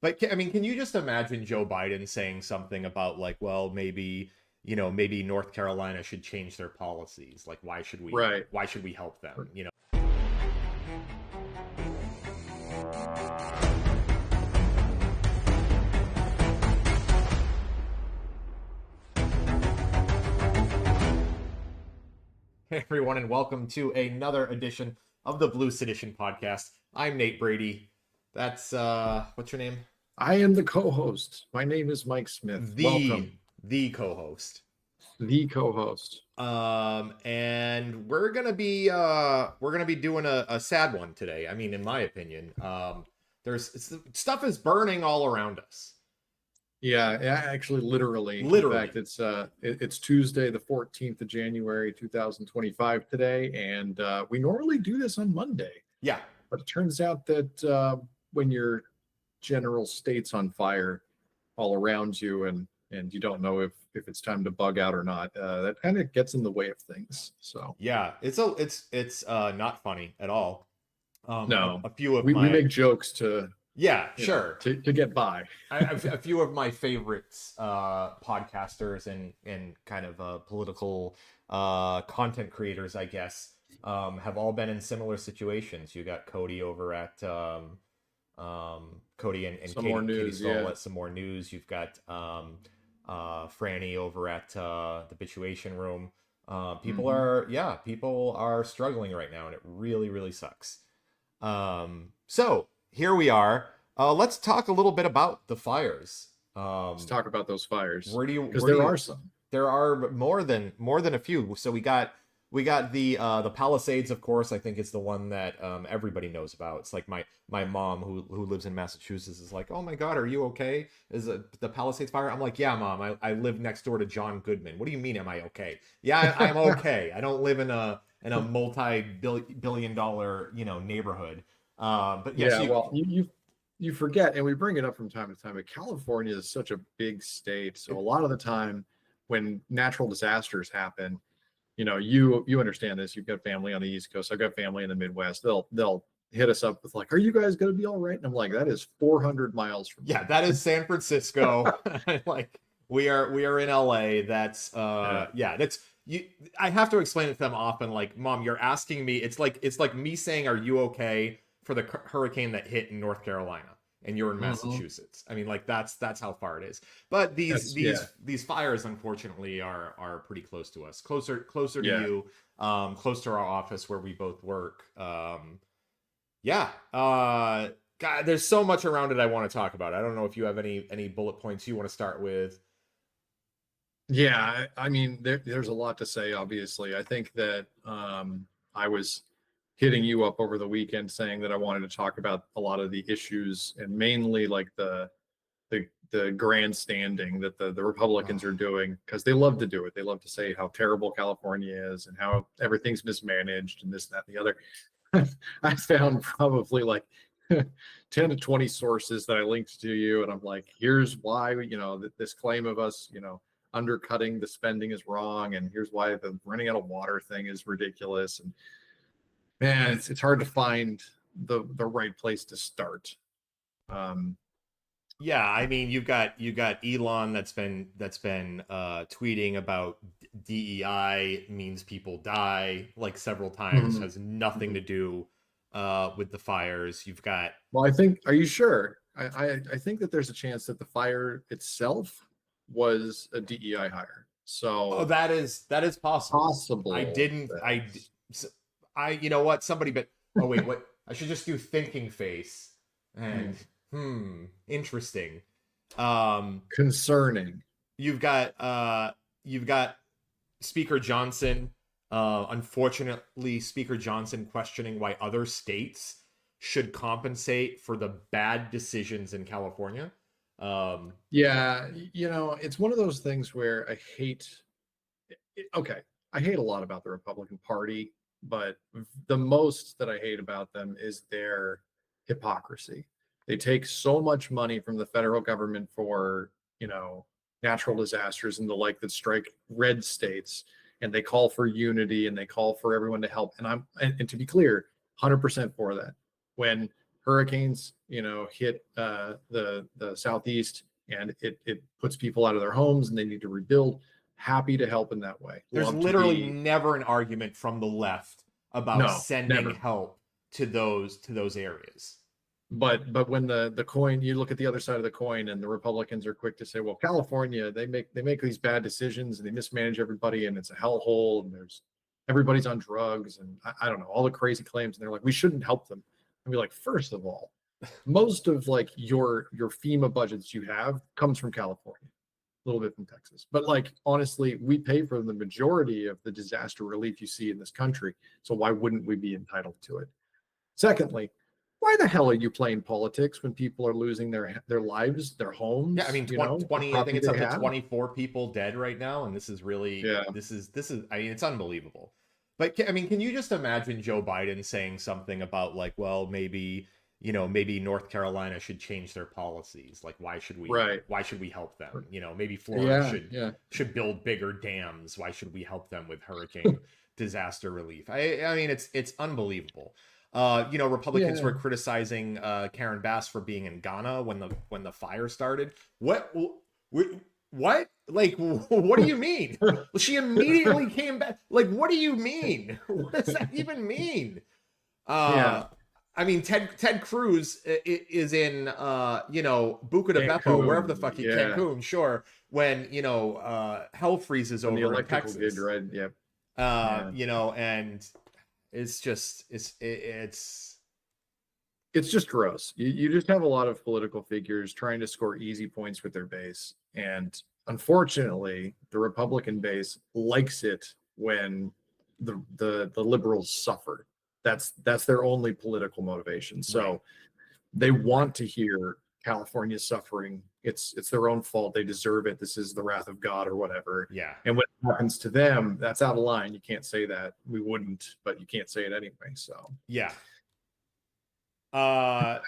But I mean, can you just imagine Joe Biden saying something about like, well, maybe, maybe North Carolina should change their policies. Like, Right. why should we help them? Hey everyone, and welcome to another edition of the Blue Sedition podcast. I'm Nate Brady. That's what's your name? I am the co-host. My name is Mike Smith. The Welcome, the co-host. the co-host. And we're gonna be doing a sad one today. I mean, in my opinion, stuff is burning all around us. Yeah, actually, literally. In fact, Literally. it's Tuesday, the 14th of January, 2025 today, and we normally do this on Monday, Yeah. but it turns out that when your general state's on fire all around you, and you don't know if it's time to bug out or not, that kind of gets in the way of things. So Yeah. It's not funny at all. no, A few of we my make jokes to Yeah, sure. to get by. A few of my favorites podcasters and kind of political content creators, I guess, have all been in similar situations. You got Cody over at Cody and Some more Katie news, Stoll yeah. at Some More News. You've got Franny over at the Bituation Room. Mhm. People are struggling right now, and it really, really sucks. So here we are. Let's talk a little bit about the fires. Let's talk about those fires because Where do there you are some. There are more than a few. So we got the Palisades, of course. I think it's the one that everybody knows about. It's like my mom who lives in Massachusetts is like, oh my God, are you okay? Is it the Palisades fire? I'm like, yeah, mom. I live next door to John Goodman. What do you mean, am I okay? Yeah, I'm okay. I don't live in a multi-billion dollar neighborhood. But yes, Yeah, well, you forget, and we bring it up from time to time, but California is such a big state, so a lot of the time when natural disasters happen, you understand this. You've got family on the East Coast. I've got family in the Midwest. They'll hit us up with like, "Are you guys going to be all right?" And I'm like, "That is 400 miles from yeah, me." that is San Francisco. Like we are in LA. That's Yeah. yeah, that's you. I have to explain it to them often. Like, mom, you're asking me. It's like me saying, "Are you okay?" for the hurricane that hit in North Carolina, and you're in Mhm. Massachusetts. I mean, like that's how far it is. But these That's yeah, these these fires, unfortunately, are pretty close to us. Closer to yeah. you. Close to our office where we both work. Yeah. God, there's so much around it I want to talk about. I don't know if you have any bullet points you want to start with. Yeah, I mean, there's a lot to say, obviously. I think that I was hitting you up over the weekend saying that I wanted to talk about a lot of the issues and mainly like the grandstanding that the Republicans are doing because they love to do it. They love to say how terrible California is and how everything's mismanaged and this, that, and the other. I found probably like 10 to 20 sources that I linked to you, and I'm like, here's why, this claim of us, undercutting the spending is wrong, and here's why the running out of water thing is ridiculous. And man, it's hard to find the right place to start. Um, Yeah, I mean you got Elon that's been tweeting about DEI means people die like several times, mhm, has nothing to mhm. do with the fires. You've got Well, I think, are you sure? I think that there's a chance that the fire itself was a DEI hire. Oh, So that is possible. I possible didn't. that S- You know what? Somebody, but oh wait, what? I should just do thinking face. And hmm, interesting. Um, concerning. you've got you've got Speaker Johnson. Unfortunately, Speaker Johnson questioning why other states should compensate for the bad decisions in California. Um, Yeah, it's one of those things where I hate. Okay, I hate a lot about the Republican Party, but the most that I hate about them is their hypocrisy. They take so much money from the federal government for, natural disasters and the like that strike red states, and they call for unity and they call for everyone to help. And and to be clear, 100% for that. When hurricanes, hit the southeast, and it puts people out of their homes and they need to rebuild. Happy to help in that way. There's Love to literally be. never an argument from the left about No, sending never. help to those areas. But when the coin, you look at the other side of the coin, and the Republicans are quick to say, well, California, they make these bad decisions and they mismanage everybody, and it's a hellhole, and everybody's on drugs, and I don't know, all the crazy claims, and they're like, we shouldn't help them. And be like, first of all, most of like your FEMA budgets you have comes from California, a little bit from Texas, but like honestly, we pay for the majority of the disaster relief you see in this country, so why wouldn't we be entitled to it? Secondly, why the hell are you playing politics when people are losing their lives, their Yeah, I homes, mean, the 20, I think property it's they up to have? 24 people dead right now, and this is really, Yeah. I mean, it's unbelievable. But I mean, can you just imagine Joe Biden saying something about like, well, maybe, maybe North Carolina should change their policies. Like, Right. why should we help them? Maybe Florida Yeah. Yeah. should build bigger dams. Why should we help them with hurricane disaster relief? I mean, it's unbelievable. Republicans Yeah. were criticizing Karen Bass for being in Ghana when the fire started. What? What? Like, what do you mean? She immediately came back. Like, what do you mean? What does that even mean? Yeah. I mean, Ted Cruz is in, Buca de Beppo, wherever the Cancun. fuck Yeah. Cancun, sure. When hell freezes When the over in electrical grid, Texas, right? Yep. Yeah. and it's just It's just gross. You just have a lot of political figures trying to score easy points with their base. And unfortunately, the Republican base likes it when the liberals suffer. That's their only political motivation. So right. they want to hear California's suffering. It's their own fault. They deserve it. This is the wrath of God or whatever. Yeah. And when it happens to them, that's out of line. You can't say that. We wouldn't, but you can't say it anyway. So Yeah. I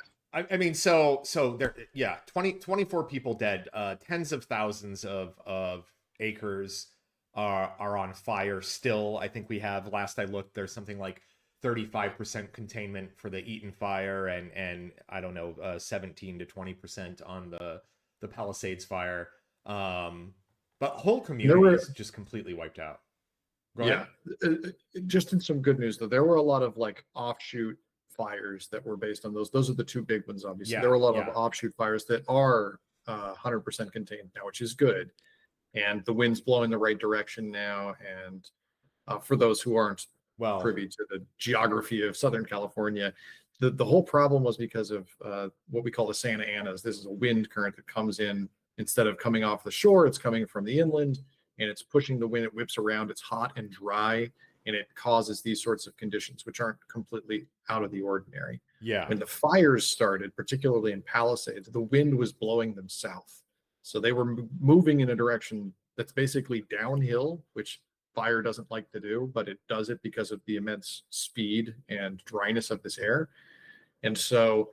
mean, so there, yeah, 24 people dead, tens of thousands of acres are on fire still. I think we have, last I looked, there's something like 35% containment for the Eaton fire, and I don't know, 17 to 20% on the Palisades fire. But whole communities just completely wiped out. Go yeah, ahead. just in some good news though, there were a lot of like offshoot fires that were based on those. Those are the two big ones, obviously. Yeah, There were a lot of yeah, offshoot fires that are 100% contained now, which is good. And the wind's blowing the right direction now. And for those who aren't well, privy to the geography of Southern California, the whole problem was because of what we call the Santa Anas. This is a wind current that comes in, instead of coming off the shore, it's coming from the inland, and it's pushing the wind. It whips around. It's hot and dry, and it causes these sorts of conditions, which aren't completely out of the ordinary. yeah, When the fires started, particularly in Palisades, the wind was blowing them south. So they were moving in a direction that's basically downhill, which fire doesn't like to do, but it does it because of the immense speed and dryness of this air. And so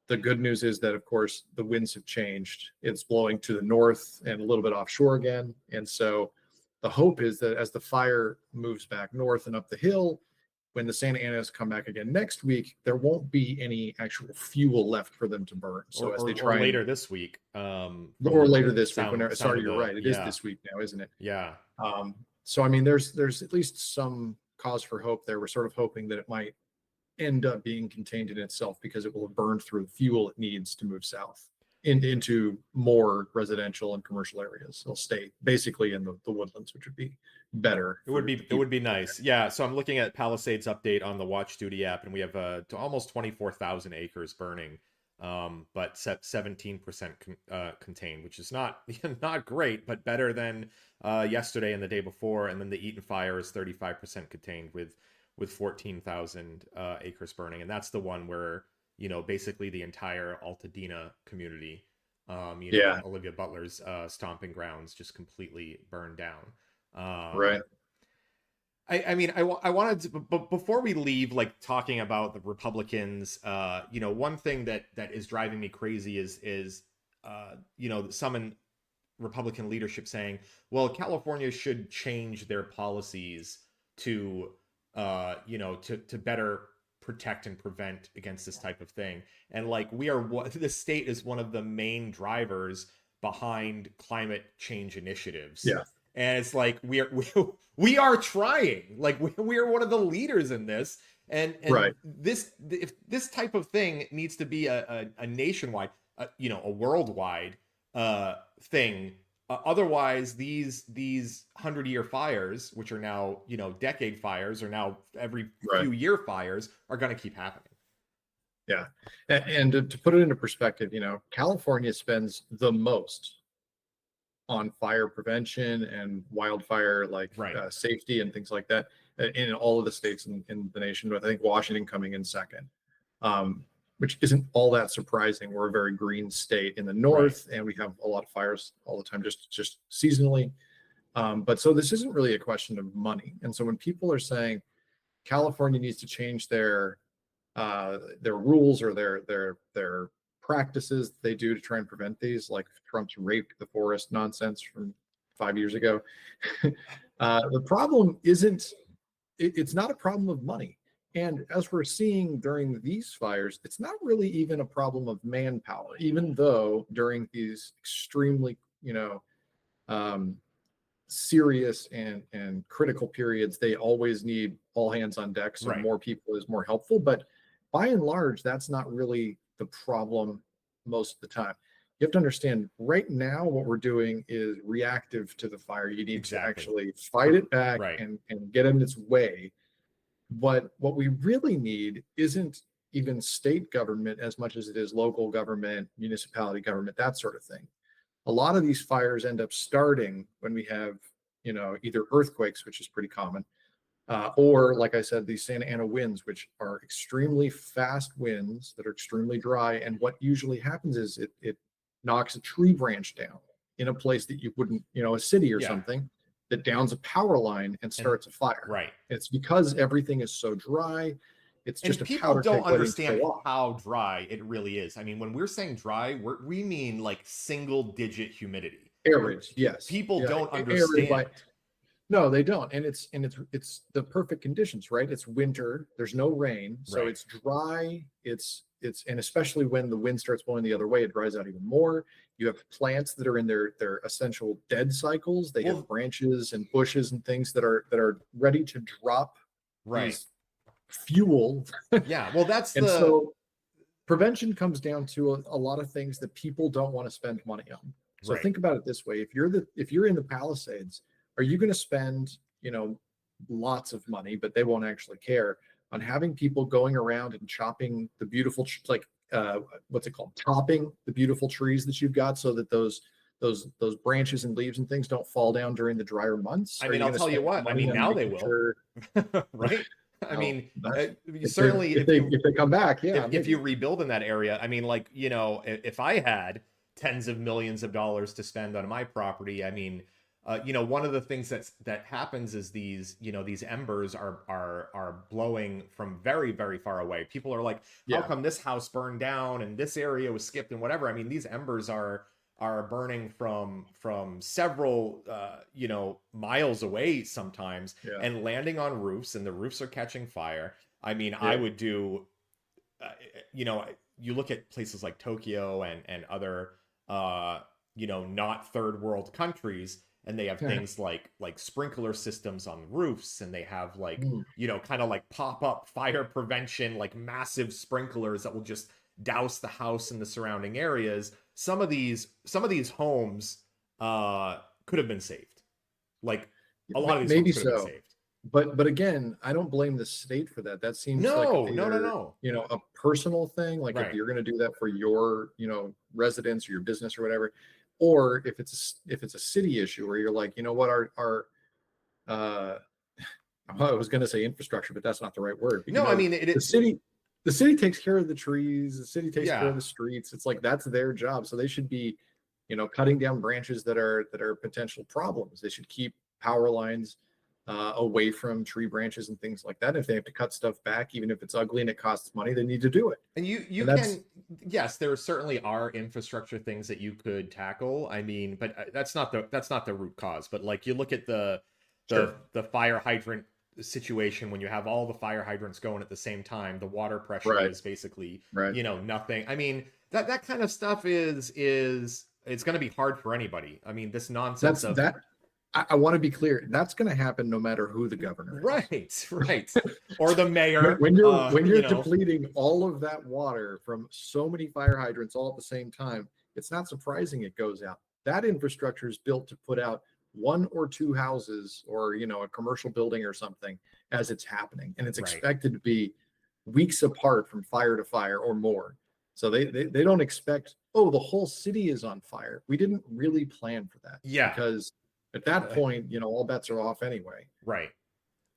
the good news is that, of course, the winds have changed. It's blowing to the north and a little bit offshore again. And so the hope is that as the fire moves back north and up the hill, when the Santa Anas come back again next week, there won't be any actual fuel left for them to burn. So as they or try later and, this week, or later this week, sound sorry, of you're the, right. It is yeah, this week now, isn't it? yeah, So I mean, there's at least some cause for hope there. We're sort of hoping that it might end up being contained in itself because it will have burned through the fuel it needs to move south into more residential and commercial areas. It'll stay basically in the woodlands, which would be better. it would be nice. Yeah, so I'm looking at Palisades update on the Watch Duty app, and we have almost 24,000 acres burning, but 17% contained, which is not not great, but better than yesterday and the day before. And then the Eaton fire is 35% contained with 14,000 acres burning, and that's the one where basically the entire Altadena community, Yeah, Olivia Butler's stomping grounds, just completely burned down. right. I mean, I wanted to, but before we leave, like talking about the Republicans, one thing that is driving me crazy is some in Republican leadership saying, well, California should change their policies to, to better protect and prevent against this type of thing. And like we are what the state is one of the main drivers behind climate change initiatives. Yeah. And it's like we are trying. Like we are one of the leaders in this. And Right. this if this type of thing needs to be a nationwide, a worldwide thing. Otherwise, these 100-year fires, which are now decade fires, or now every Right. few year fires, are going to keep happening. Yeah. And to put it into perspective, California spends the most on fire prevention and wildfire Right. safety and things like that in all of the states in the nation. But I think Washington coming in second, which isn't all that surprising. We're a very green state in the north, and we have a lot of fires all the time, just seasonally. But so this isn't really a question of money. And so when people are saying California needs to change their rules or their practices they do to try and prevent these, like Trump's rape the forest nonsense from 5 years ago. The problem isn't, it's not a problem of money. And as we're seeing during these fires, it's not really even a problem of manpower, even though during these extremely, serious and critical periods, they always need all hands on deck. So more people is more helpful. But by and large, that's not really the problem most of the time. You have to understand right now what we're doing is reactive to the fire. You need to actually fight it back and get in its way. But what we really need isn't even state government as much as it is local government, municipality government, that sort of thing. A lot of these fires end up starting when we have, either earthquakes, which is pretty common, or like I said, these Santa Ana winds, which are extremely fast winds that are extremely dry. And what usually happens is it knocks a tree branch down in a place that you wouldn't, a city or something, that downs a power line and starts a fire. Right. It's because everything is so dry. It's just and a people powder don't keg waiting to understand go off. how dry it really is. I mean, when we're saying dry, we mean like single-digit humidity. Arid, yes. People don't Arid understand. No, they don't. And it's the perfect conditions, right? It's winter, there's no rain, so it's dry. It's and especially when the wind starts blowing the other way, it dries out even more. You have plants that are in their essential dead cycles. They have branches and bushes and things that are ready to drop these fuel. Yeah, well, that's so prevention comes down to a lot of things that people don't want to spend money on. So think about it this way: if you're in the Palisades, are you going to spend lots of money, but they won't actually care, on having people going around and chopping the beautiful what's it called, topping the beautiful trees that you've got, so that those branches and leaves and things don't fall down during the drier months? I mean, I'll tell you what. I mean, now they will, right? I mean, certainly if they come back, if you rebuild in that area, I mean, like, if I had tens of millions of dollars to spend on my property, I mean, one of the things that happens is these embers are blowing from very, very far away. People are like, how come this house burned down and this area was skipped and whatever? I mean, these embers are burning from several miles away sometimes, and landing on roofs, and the roofs are catching fire. I mean, I would do, you look at places like Tokyo and other not third world countries, and they have things like sprinkler systems on roofs, and they have kind of like pop-up fire prevention, like massive sprinklers that will just douse the house and the surrounding areas. Some of these homes could have been saved. Like, a lot of these homes could have been saved. But again, I don't blame the state for that. That seems like a personal thing. Like, if you're going to do that for your residents or your business or whatever, or if it's a city issue where you're like, what, our I was going to say infrastructure, but that's not the right word. No, I mean, the city takes care of the trees. The city takes care of the streets. It's like, that's their job. So they should be, cutting down branches that are potential problems. They should keep power lines away from tree branches and things like that. If they have to cut stuff back, even if it's ugly and it costs money, they need to do it. And you can, yes, there certainly are infrastructure things that you could tackle. I mean, but that's not the root cause. But like, you look at the fire hydrant situation when you have all the fire hydrants going at the same time. The water pressure Right. is basically, Right. nothing. I mean, that kind of stuff is it's going to be hard for anybody. I mean, this nonsense That's of that. I want to be clear. That's going to happen no matter who the governor is. right, right, or the when, mayor, when you're when you you're know, depleting all of that water from so many fire hydrants all at the same time, it's not surprising it goes out. That infrastructure is built to put out one or two houses, or a commercial building or something, as it's happening, and it's right. expected to be weeks apart from fire to fire or more. So they don't expect, oh, the whole city is on fire. We didn't really plan for that, Yeah, because at that point, all bets are off anyway. right.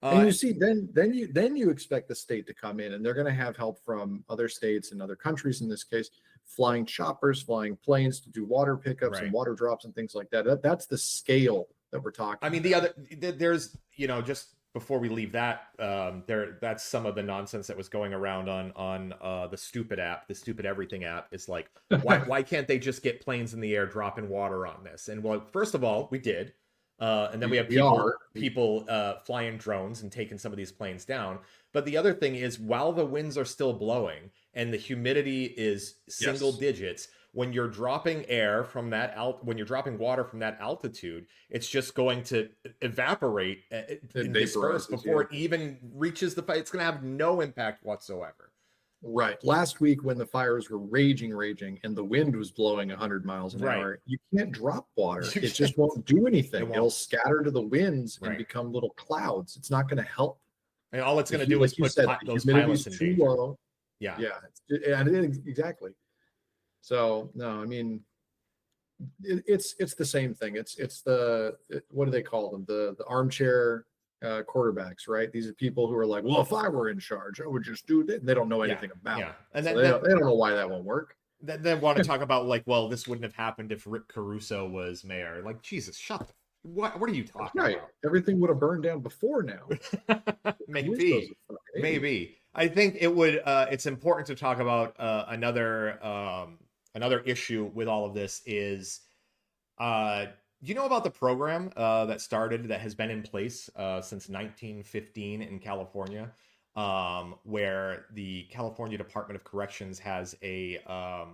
And you see, then you expect the state to come in, and they're going to have help from other states and other countries, in this case, flying choppers, flying planes to do water pickups and Right. water drops and things like that's the scale that we're I talking mean, about. there's, just before we leave that, that's some of the nonsense that was going around on the stupid app, the stupid everything app. Is like, why can't they just get planes in the air dropping water on this? And well, first of all, we did, and then we have We are. people flying drones and taking some of these planes down. But the other thing is, while the winds are still blowing and the humidity is single Yes. digits, when you're dropping when you're dropping water from that altitude, it's just going to evaporate and disperse Vaporizes, before yeah. it even reaches the fire. It's going to have no impact whatsoever. Right. Last week, when the fires were raging, and the wind was blowing 100 miles an Right. hour, you can't drop water. You It just can't. won't do It anything. won't. It'll scatter to the winds and Right. become little clouds. It's not going to help. And all it's going to do is Like you put said, the those humidity pilots is in too danger. low. Yeah. Yeah, exactly. So no, I mean, it's the same thing. What do they call them? The armchair quarterbacks, right? These are people who are like, well, if I were in charge, I would just do that. They don't know Yeah. anything about Yeah. it, And so then they don't know why that won't work. then want to talk about, like, well, this wouldn't have happened if Rick Caruso was mayor. Like, Jesus, shut the, what are you That's talking right. Everything would have burned down before now. about? Caruso's Maybe. a fucking idiot. Maybe. I think it would it's important to talk about another issue with all of this is uh you know about the program that has been in place since 1915 in California, where the California Department of Corrections has a Oh,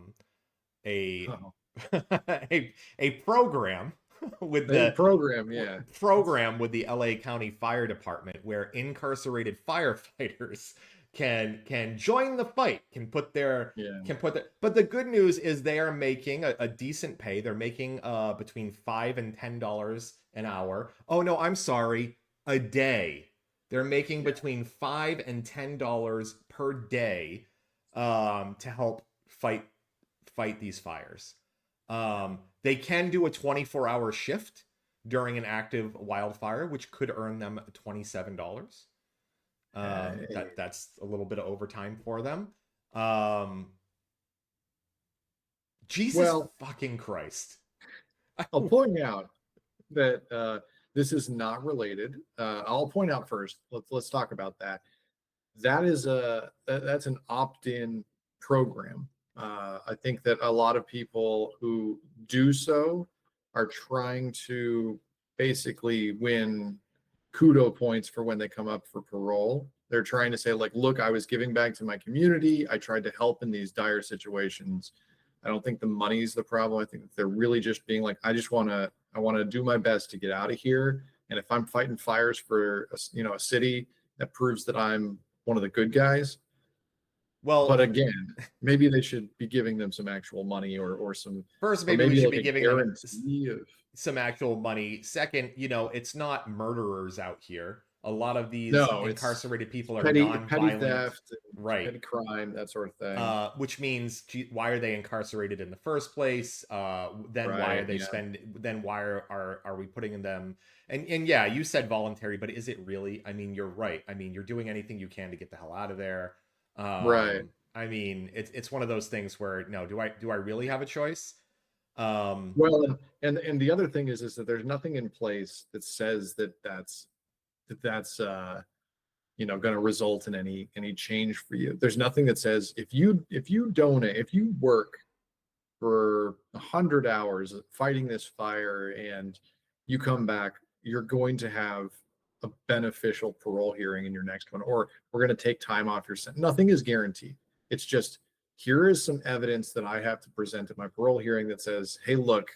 a program with a the program, yeah. program with the LA County Fire Department where incarcerated firefighters can join the fight, Yeah. but the good news is they are making a decent pay. They're making between $5 and $10 an hour. Oh no, I'm sorry, a day. They're making Yeah. between $5 and $10 per day to help fight these fires. They can do a 24-hour shift during an active wildfire, which could earn them $27. That's a little bit of overtime for them. Jesus Well, fucking Christ. I'll point out that this is not related. I'll point out first. Let's talk about that. That's an opt-in program. I think that a lot of people who do so are trying to basically win kudo points for when they come up for parole. They're trying to say, like, look, I was giving back to my community. I tried to help in these dire situations. I don't think the money's the problem. I think that they're really just being like, I want to do my best to get out of here. And if I'm fighting fires for a city, that proves that I'm one of the good guys. Well, But again, maybe they should be giving them some actual money, first, or maybe we maybe should like be a giving them guarantee of. some actual money. Second, it's not murderers out here. A lot of these No, it's incarcerated people are petty non-violent, theft, right? petty crime, that sort of thing. Which means, why are they incarcerated in the first place? Then why are Right, they yeah. Then why are we putting them? And yeah, you said voluntary, but is it really? I mean, you're right. I mean, you're doing anything you can to get the hell out of there. Right. I mean, it's one of those things where, no, do I really have a choice? Well, and the other thing is that there's nothing in place that says that's going to result in any change for you. There's nothing that says if you donate, if you work for 100 hours fighting this fire and you come back, you're going to have a beneficial parole hearing in your next one, or we're going to take time off your sentence. Nothing is guaranteed. It's just, here is some evidence that I have to present at my parole hearing that says, hey, look,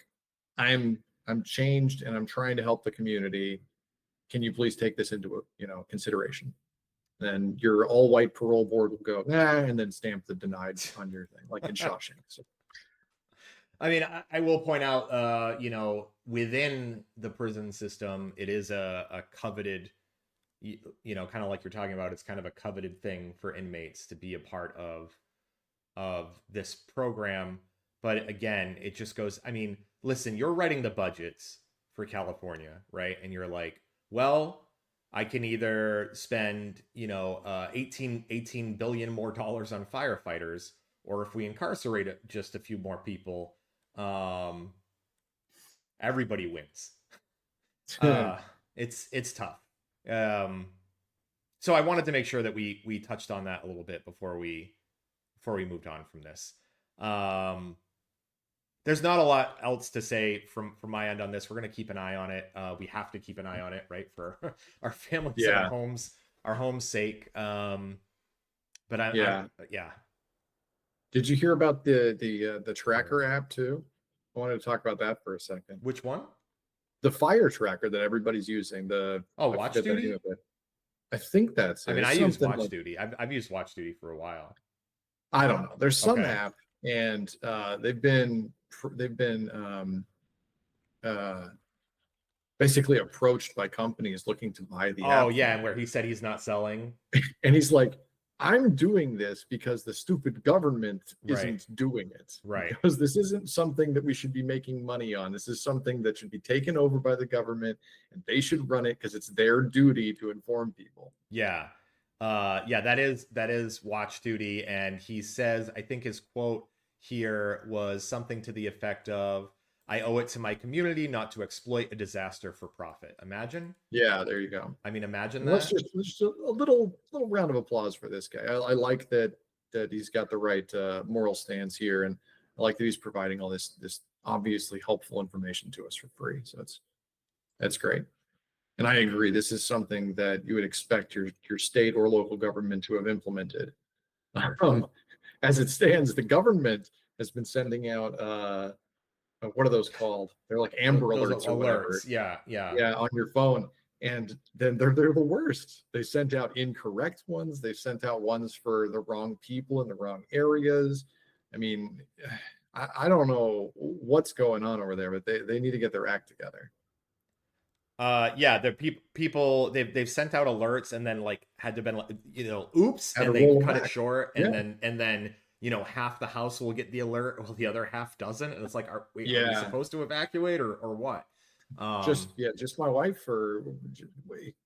I'm changed and I'm trying to help the community. Can you please take this into consideration? Then your all white parole board will go, nah, and then stamp the denied on your thing, like in Shawshank. So, I mean, I will point out, within the prison system, it is a coveted, kind of like you're talking about, it's kind of a coveted thing for inmates to be a part of this program. But again, it just goes, I mean, listen, you're writing the budgets for California, right? And you're like, well, I can either spend, 18 billion more dollars on firefighters, or if we incarcerate just a few more people, everybody wins. It's tough. So I wanted to make sure that we touched on that a little bit before we moved on from this. There's not a lot else to say from my end on this. We're going to keep an eye on it. We have to keep an eye on it, right, for our families and our home's sake. But yeah. Did you hear about the tracker app too? I wanted to talk about that for a second. Which one? The fire tracker that everybody's using. Watch Duty. I think that's. I mean, I use Watch Duty. I've used Watch Duty for a while. I don't know. There's some app, and they've been basically approached by companies looking to buy the app. Oh yeah, and where he said he's not selling, and he's like, I'm doing this because the stupid government isn't doing it. Right. Because this isn't something that we should be making money on. This is something that should be taken over by the government, and they should run it because it's their duty to inform people. Yeah. That is Watch Duty. And he says, I think his quote here was something to the effect of, I owe it to my community not to exploit a disaster for profit. Imagine. Yeah, there you go. I mean, imagine that. Let's just a little round of applause for this guy. I like that he's got the right moral stance here, and I like that he's providing all this obviously helpful information to us for free. So that's great. And I agree. This is something that you would expect your state or local government to have implemented. As it stands, the government has been sending out what are those called? They're like Amber Alerts or whatever. Yeah, on your phone. And then they're the worst. They sent out incorrect ones. They sent out ones for the wrong people in the wrong areas. I mean, I don't know what's going on over there, but they need to get their act together. The people they've sent out alerts and then like had to been oops, and they cut it short, and then half the house will get the alert while the other half doesn't, and it's like, are we supposed to evacuate or what? Just my wife, or wait.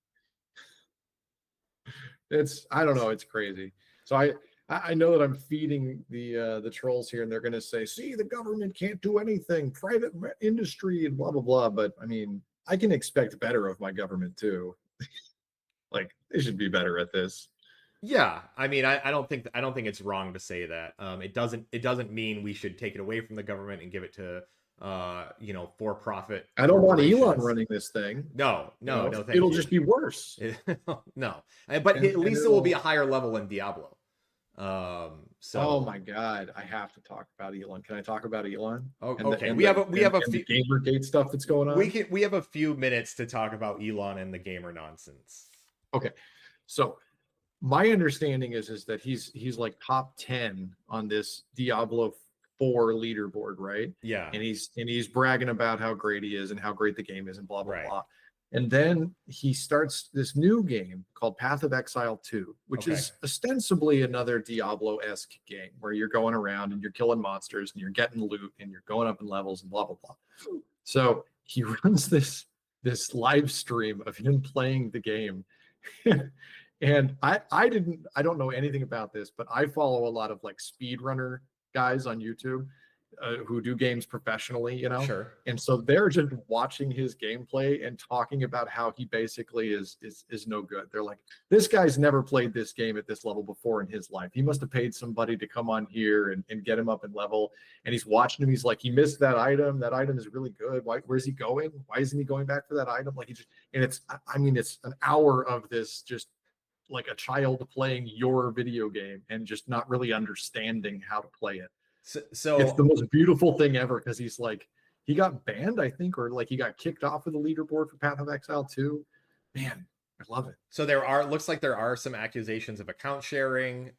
I don't know, it's crazy. So I know that I'm feeding the trolls here, and they're going to say, see, the government can't do anything, private industry and blah blah blah. But I mean, I can expect better of my government too. Like, they should be better at this. Yeah, I mean, I don't think it's wrong to say that. It doesn't mean we should take it away from the government and give it to for profit. I don't want Elon running this thing. No, it'll just be worse. No, but at least it will be a higher level in Diablo. So. Oh my God, I have to talk about Elon. Can I talk about Elon? Okay, we have a few Gamergate stuff that's going on. We have a few minutes to talk about Elon and the gamer nonsense. Okay, so my understanding is that he's like top 10 on this Diablo 4 leaderboard, right? Yeah. And he's bragging about how great he is and how great the game is and blah blah blah. And then he starts this new game called Path of Exile 2, which is ostensibly another Diablo-esque game where you're going around and you're killing monsters and you're getting loot and you're going up in levels and blah blah blah. So he runs this live stream of him playing the game. And I don't know anything about this, but I follow a lot of like speedrunner guys on YouTube. who do games professionally, you know, Sure. and so they're just watching his gameplay and talking about how he basically is no good. They're like, this guy's never played this game at this level before in his life. He must have paid somebody to come on here and get him up in level. And he's watching him. He's like, he missed that item. That item is really good. Where's he going? Why isn't he going back for that item? Like, he just, and it's, I mean, it's an hour of this just like a child playing your video game and just not really understanding how to play it. It's the most beautiful thing ever, because he's like, he got banned, I think, or like he got kicked off of the leaderboard for Path of Exile 2. Man, I love it. So looks like there are some accusations of account sharing.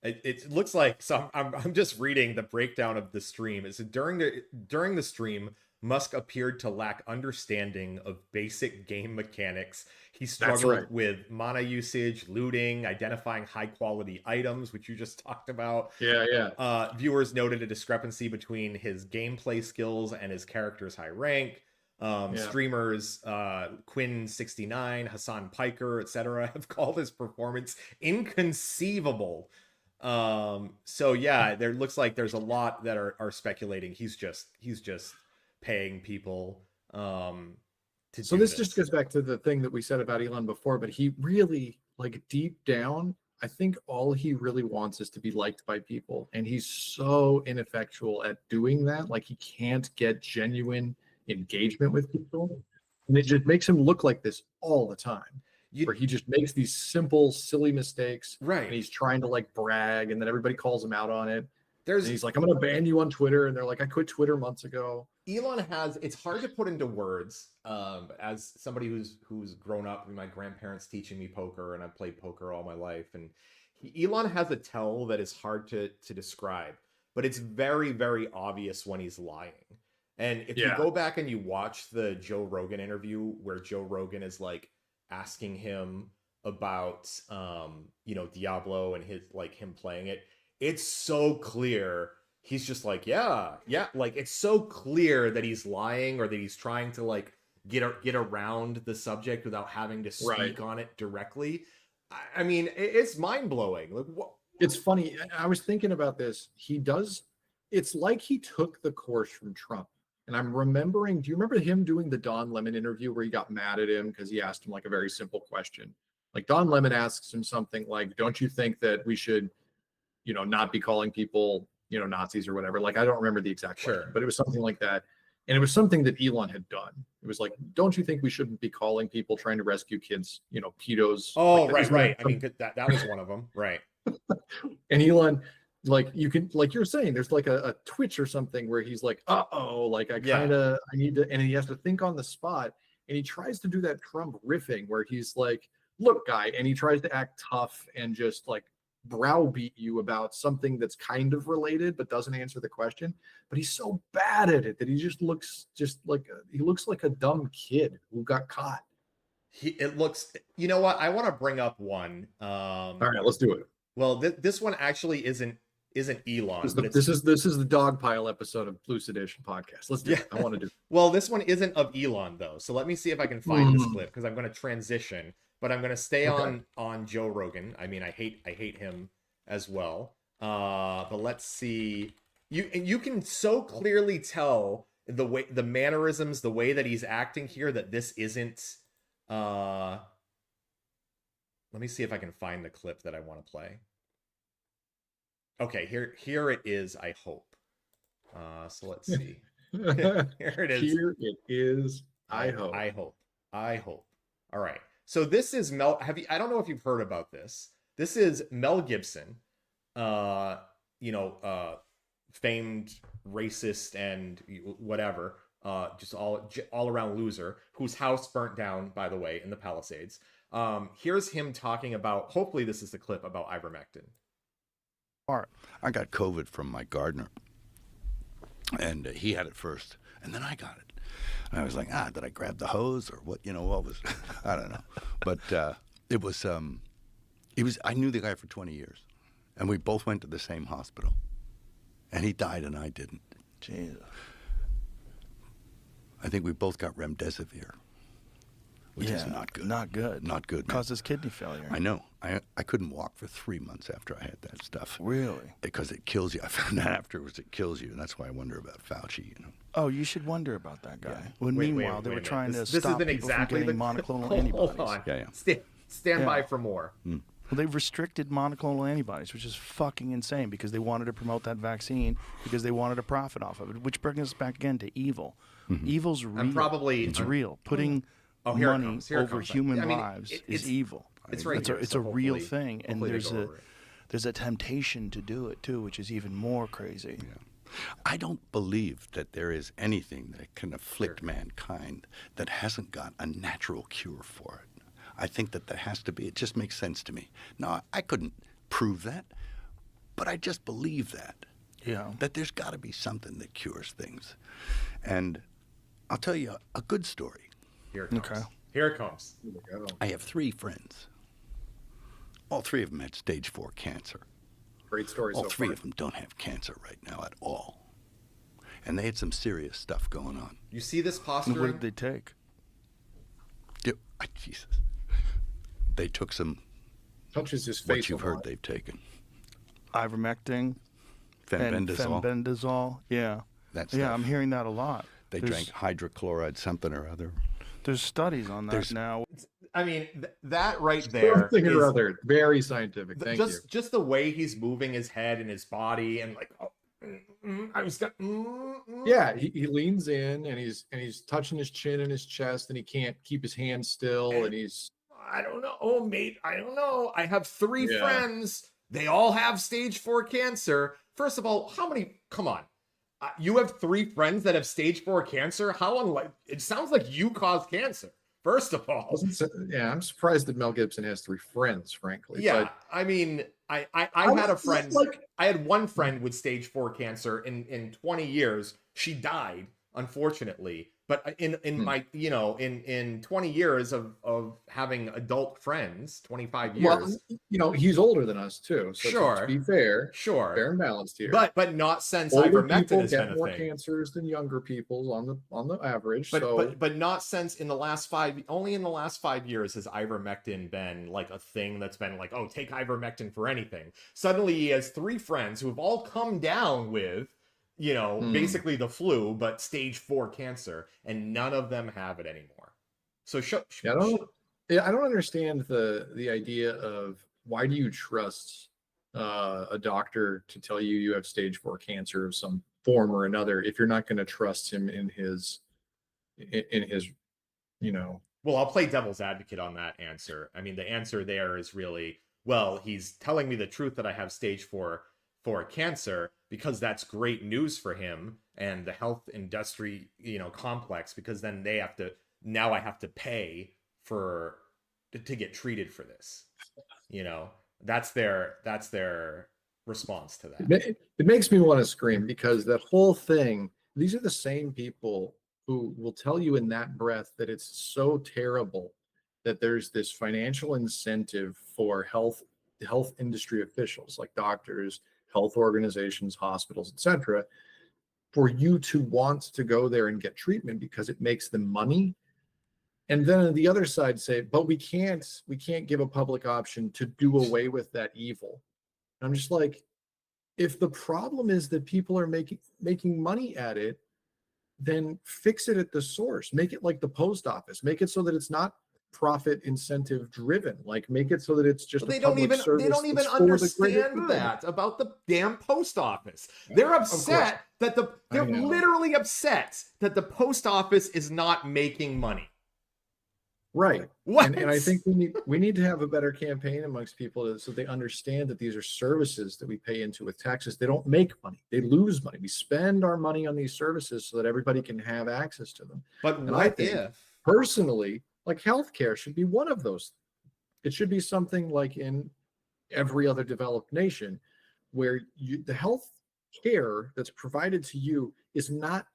It looks like, so I'm just reading the breakdown of the stream. It's during the stream, Musk appeared to lack understanding of basic game mechanics. He struggled with mana usage, looting, identifying high quality items, which you just talked about. Yeah. Viewers noted a discrepancy between his gameplay skills and his character's high rank. Streamers Quinn69, Hassan Piker, etc. have called his performance inconceivable. So yeah, there looks like there's a lot that are speculating he's just paying people to so this just goes back to the thing that we said about Elon before, but he really, like, deep down, I think all he really wants is to be liked by people, and he's so ineffectual at doing that. Like, he can't get genuine engagement with people, and it just makes him look like this all the time, where he just makes these simple silly mistakes, right, and he's trying to like brag, and then everybody calls him out on it. And he's like, I'm gonna ban you on Twitter, and they're like, I quit Twitter months ago. Elon has, it's hard to put into words, as somebody who's grown up with my grandparents teaching me poker, and I've played poker all my life, and Elon has a tell that is hard to describe, but it's very, very obvious when he's lying. And if you go back and you watch the Joe Rogan interview, where Joe Rogan is like asking him about Diablo and him playing it, it's so clear he's just like, yeah, like, it's so clear that he's lying, or that he's trying to like get around the subject without having to speak on it directly. I mean, it's mind-blowing. Like, what? It's funny, I was thinking about this. It's like he took the course from Trump. And I'm remembering, do you remember him doing the Don Lemon interview where he got mad at him because he asked him like a very simple question? Like, Don Lemon asks him something like, don't you think that we should, not be calling people, Nazis or whatever? Like, I don't remember the exact question, but it was something like that. And it was something that Elon had done. It was like, don't you think we shouldn't be calling people trying to rescue kids, pedos? Oh, like, right. I mean, that was one of them. Right. And Elon, like, you can, like you're saying, there's like a twitch or something where he's like, like, I need to, and he has to think on the spot, and he tries to do that Trump riffing where he's like, look, guy, and he tries to act tough and just like browbeat you about something that's kind of related but doesn't answer the question. But he's so bad at it that he just looks like a dumb kid who got caught. It looks, you know what, I want to bring up one. All right, let's do it. Well, this one actually isn't Elon. This is the dog pile episode of Loose Edition podcast. Let's do it. I want to do it. Well, this one isn't of Elon though, so let me see if I can find this clip, because I'm going to transition, but I'm going to stay on Joe Rogan. I mean, I hate him as well. But let's see. You can so clearly tell the mannerisms, the way that he's acting here, that this isn't. Let me see if I can find the clip that I want to play. Okay, here it is, I hope. So let's see. Here it is. Here it is, I hope. I hope. All right. So this is Mel. I don't know if you've heard about this. This is Mel Gibson, famed racist and whatever, just all around loser, whose house burnt down, by the way, in the Palisades. Here's him talking about, hopefully this is the clip about ivermectin. I got COVID from my gardener, and he had it first, and then I got it. And I was like, did I grab the hose or what? What was, I don't know. But I knew the guy for 20 years, and we both went to the same hospital, and he died and I didn't. Jesus. I think we both got remdesivir, which is not good. Not good. Not good, man. Causes kidney failure. I know. I couldn't walk for 3 months after I had that stuff. Really? Because it kills you. I found out afterwards it kills you, and that's why I wonder about Fauci. You know. Oh, you should wonder about that guy. Yeah. When Wait, meanwhile they wait were a trying minute. to This stop isn't people exactly from getting monoclonal Hold antibodies. on. Yeah. Stand Yeah. by for more. Well, they've restricted monoclonal antibodies, which is fucking insane because they wanted to promote that vaccine because they wanted to profit off of it, which brings us back again to evil. Evil's real. It's real. Putting here it money comes, here it over comes. human I mean, lives it's is evil. It's right here, It's so a real hopefully- thing, and hopefully they go over it. there's a temptation to do it too, which is even more crazy. Yeah. I don't believe that there is anything that can afflict mankind that hasn't got a natural cure for it. I think that there has to be. It just makes sense to me. Now, I couldn't prove that, but I just believe that. Yeah. That there's got to be something that cures things. And I'll tell you a good story. Here it comes. Okay. Here it comes. I have 3 friends. All 3 of them had stage 4 cancer. Great story All so 3 far. of them don't have cancer right now at all. And they had some serious stuff going on. You see this And posturing? what did they take? Jesus. They took some, Touches his face. what you've a heard lot. they've taken. Ivermectin and Fenbendazole. fenbendazole. Yeah. That Yeah, stuff. I'm hearing that a lot. They There's- drank hydrochloride something or other. There's studies on that There's- now. I mean, that right there Something or is- other. Very scientific. Thank you. just the way he's moving his head and his body and like, oh, I was got. Yeah, he leans in and he's touching his chin and his chest and he can't keep his hands still and he's I don't know. Oh, mate, I don't know. I have 3 Yeah. friends. They all have stage 4 cancer. First of all, how many? Come on. You have 3 friends that have stage 4 cancer? How unlike? It sounds like you caused cancer. First of all. yeah, I'm surprised that Mel Gibson has 3 friends, frankly. Yeah, But I mean, I I had a was friend. like- I had one friend with stage 4 cancer in 20 years. She died, unfortunately. But in my, in 20 years of having adult friends, 25 years. well, he's older than us too. So Sure. to be fair, Sure. fair and balanced here. But not since older ivermectin people has get been a more thing. cancers than younger people on the average. But not since in the last 5 only in the last 5 years has ivermectin been like a thing that's been like, oh, take ivermectin for anything. Suddenly he has 3 friends who have all come down with, basically the flu, but stage 4 cancer, and none of them have it anymore. So I don't understand the idea of why do you trust a doctor to tell you have stage 4 cancer of some form or another if you're not going to trust him in his Well, I'll play devil's advocate on that answer. I mean, the answer there is really, well, he's telling me the truth that I have stage 4 cancer because that's great news for him and the health industry, complex, because then I have to pay to get treated for this. That's their response to that. It makes me want to scream because that whole thing, these are the same people who will tell you in that breath that it's so terrible that there's this financial incentive for health industry officials like doctors, health organizations, hospitals, etc., for you to want to go there and get treatment because it makes them money. And then on the other side say, but we can't give a public option to do away with that evil. And I'm just like, if the problem is that people are making money at it, then fix it at the source. Make it like the post office. Make it so that it's not profit incentive driven. Like make it so that it's just They don't even understand that about the damn post office. They're upset that they're literally upset that the post office is not making money. Right. What? And I think we need to have a better campaign amongst people so they understand that these are services that we pay into with taxes. They don't make money. They lose money. We spend our money on these services so that everybody can have access to them. But and what I think, if? Personally, like healthcare should be one of those. It should be something like in every other developed nation where the health care that's provided to you is not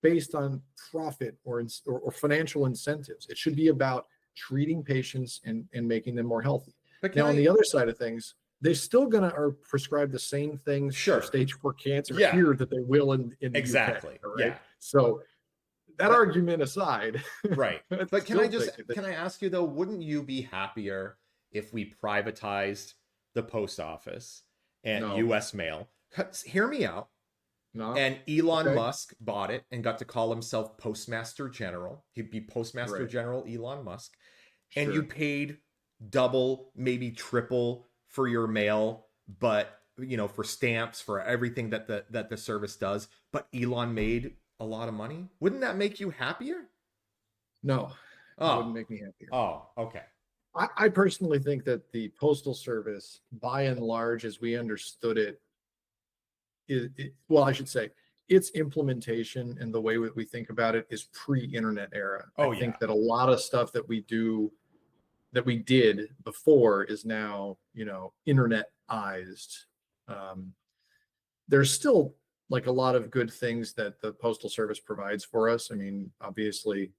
based on profit or financial incentives. It should be about treating patients and making them more healthy. Now, on the other side of things, they're still going to prescribe the same things for stage 4 cancer here that they will in the exactly. UK, right? Yeah. So that argument aside, right. But can I ask you though, wouldn't you be happier if we privatized the post office and No. U.S. mail. Hear me out. No. And Elon Okay. Musk bought it and got to call himself Postmaster General. He'd be Postmaster Right. General Elon Musk. Sure. And you paid double, maybe triple for your mail, but for stamps, for everything that the service does. But Elon made a lot of money. Wouldn't that make you happier? No, it wouldn't make me happier. Oh, okay. I personally think that the Postal Service, by and large, as we understood it, well, I should say, its implementation and the way we think about it is pre-internet era. I think that a lot of stuff that we did before is now, internetized. There's still like a lot of good things that the Postal Service provides for us. I mean, obviously,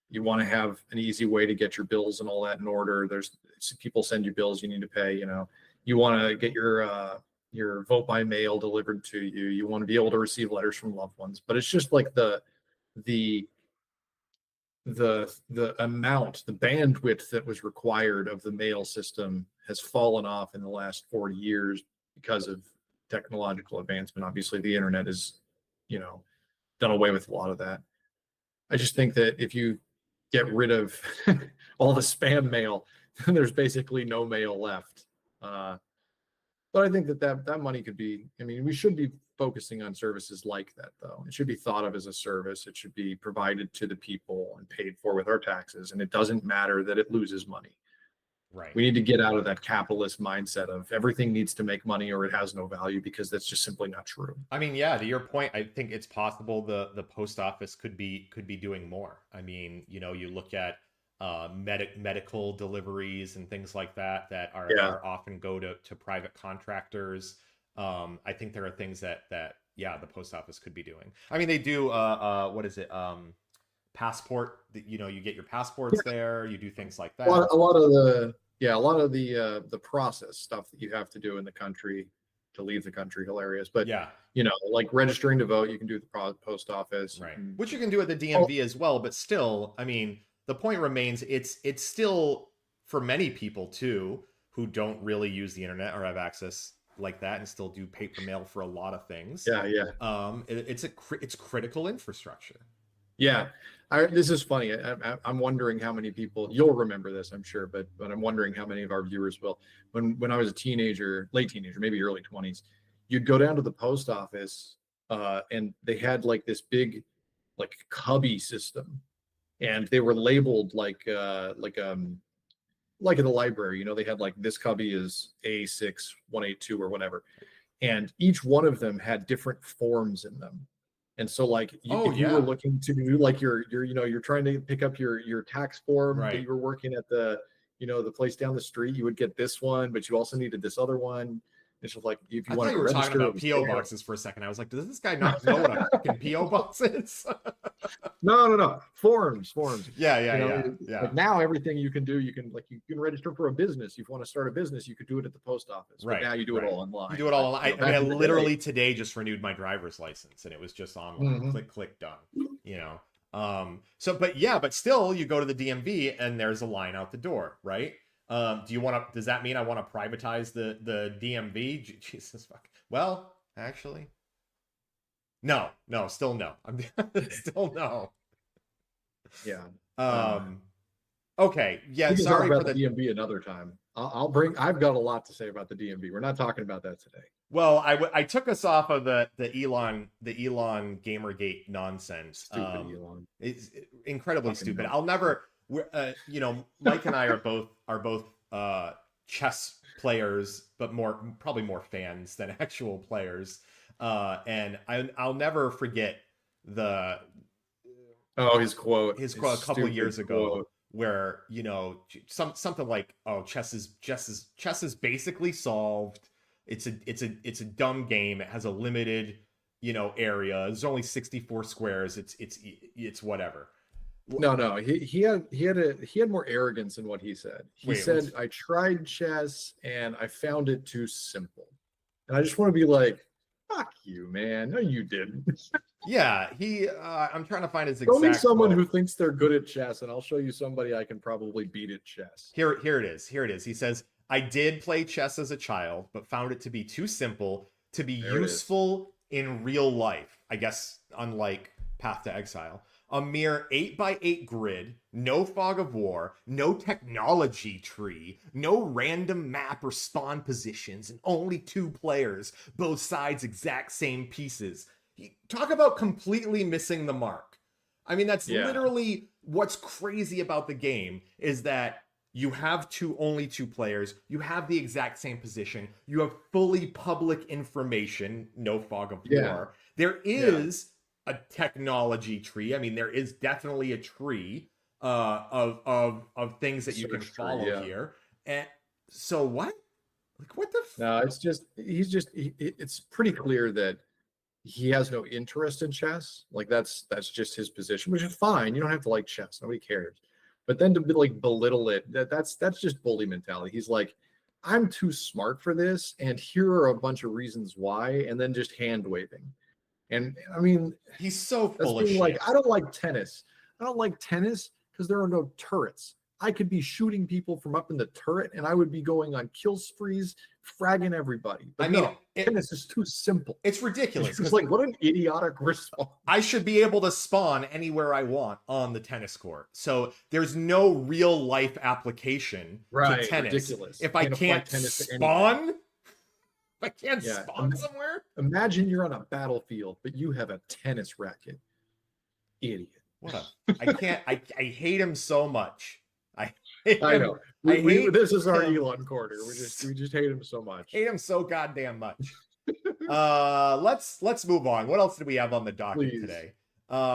you want to have an easy way to get your bills and all that in order. There's people send you bills you need to pay. You want to get your vote by mail delivered to you. You want to be able to receive letters from loved ones. But it's just like the amount, the bandwidth that was required of the mail system has fallen off in the last 40 years because of technological advancement. Obviously, the internet has, done away with a lot of that. I just think that if you get rid of all the spam mail, then there's basically no mail left. But I think that money could be, we should be focusing on services like that, though. It should be thought of as a service. It should be provided to the people and paid for with our taxes. And it doesn't matter that it loses money. Right. We need to get out of that capitalist mindset of everything needs to make money or it has no value, because that's just simply not true. To your point, I think it's possible the post office could be doing more. You look at medical deliveries and things like that are often go to private contractors. I think there are things that the post office could be doing. They do what is it, passport, you get your passports there, you do things like that. A lot of the process stuff that you have to do in the country to leave the country, hilarious. But like registering to vote, you can do at the post office, right? Which you can do at the DMV as well. But still, the point remains, it's still, for many people too, who don't really use the internet or have access like that and still do paper mail for a lot of things. It's critical infrastructure. Yeah. This is funny. I'm wondering how many people, you'll remember this, I'm sure, but I'm wondering how many of our viewers will. When I was a teenager, late teenager, maybe early 20s, you'd go down to the post office and they had like this big like cubby system, and they were labeled like in the library, they had like, this cubby is A6182 or whatever. And each one of them had different forms in them. And so like if you were looking to do like you're trying to pick up your tax form, right, that you were working at the place down the street, you would get this one, but you also needed this other one. It's just like, if you want to register, talking about PO boxes for a second. I was like, does this guy not know what a fucking PO box is? No. Forms. Yeah. Like now everything you can do, you can register for a business. If you want to start a business, you could do it at the post office. Right. But now you do it all online. You do it all online. I literally today just renewed my driver's license, and it was just online. Mm-hmm. Click, done. But still, you go to the DMV and there's a line out the door, right? Does that mean I want to privatize the DMV? Jesus fuck. Well, actually, no, still no. I'm still no. Yeah. Okay. Yeah. We can Sorry talk for about the DMV another time. I've got a lot to say about the DMV. We're not talking about that today. Well, I took us off of the Elon Gamergate nonsense. Stupid Elon. It's incredibly Fucking stupid. dumb. I'll never. Mike and I are both chess players, but probably more fans than actual players. And I'll never forget his quote a couple of years ago, where something like, chess is basically solved. It's a dumb game. It has a limited area. There's only 64 squares. It's whatever. No. He had more arrogance in what he said. He said, I tried chess and I found it too simple. And I just want to be like, fuck you, man. No, you didn't. Yeah, he. I'm trying to find his Show me exact someone quote. who thinks they're good at chess, and I'll show you somebody I can probably beat at chess. Here it is. Here it is. He says, "I did play chess as a child, but found it to be too simple to be There it is. useful in real life. I guess unlike Path to Exile." A mere 8x8 grid, no fog of war, no technology tree, no random map or spawn positions, and only 2 players, both sides exact same pieces. Talk about completely missing the mark. I mean, that's Yeah. literally what's crazy about the game is that you have only 2 players, you have the exact same position, you have fully public information, no fog of war. There is a technology tree. I mean, there is definitely a tree of things that you can follow here. And so what? Like what the? No, it's just it's pretty clear that he has no interest in chess. Like that's just his position, which is fine. You don't have to like chess. Nobody cares. But then to be like belittle it, that's just bully mentality. He's like, I'm too smart for this, and here are a bunch of reasons why, and then just hand waving. And I mean, he's so full of being shit. like, I don't like tennis. I don't like tennis because there are no turrets. I could be shooting people from up in the turret, and I would be going on kill sprees, fragging everybody. But I mean, no, tennis is too simple. It's ridiculous. It's like, what an idiotic response. I should be able to spawn anywhere I want on the tennis court. So there's no real life application to tennis. Ridiculous. If I can't spawn, if I can't spawn somewhere. Imagine you're on a battlefield, but you have a tennis racket. Idiot. What a, I can't, I hate him so much. I know. This is our Elon corner. We just hate him so much. Hate him so goddamn much. Let's move on. What else did we have on the docket today?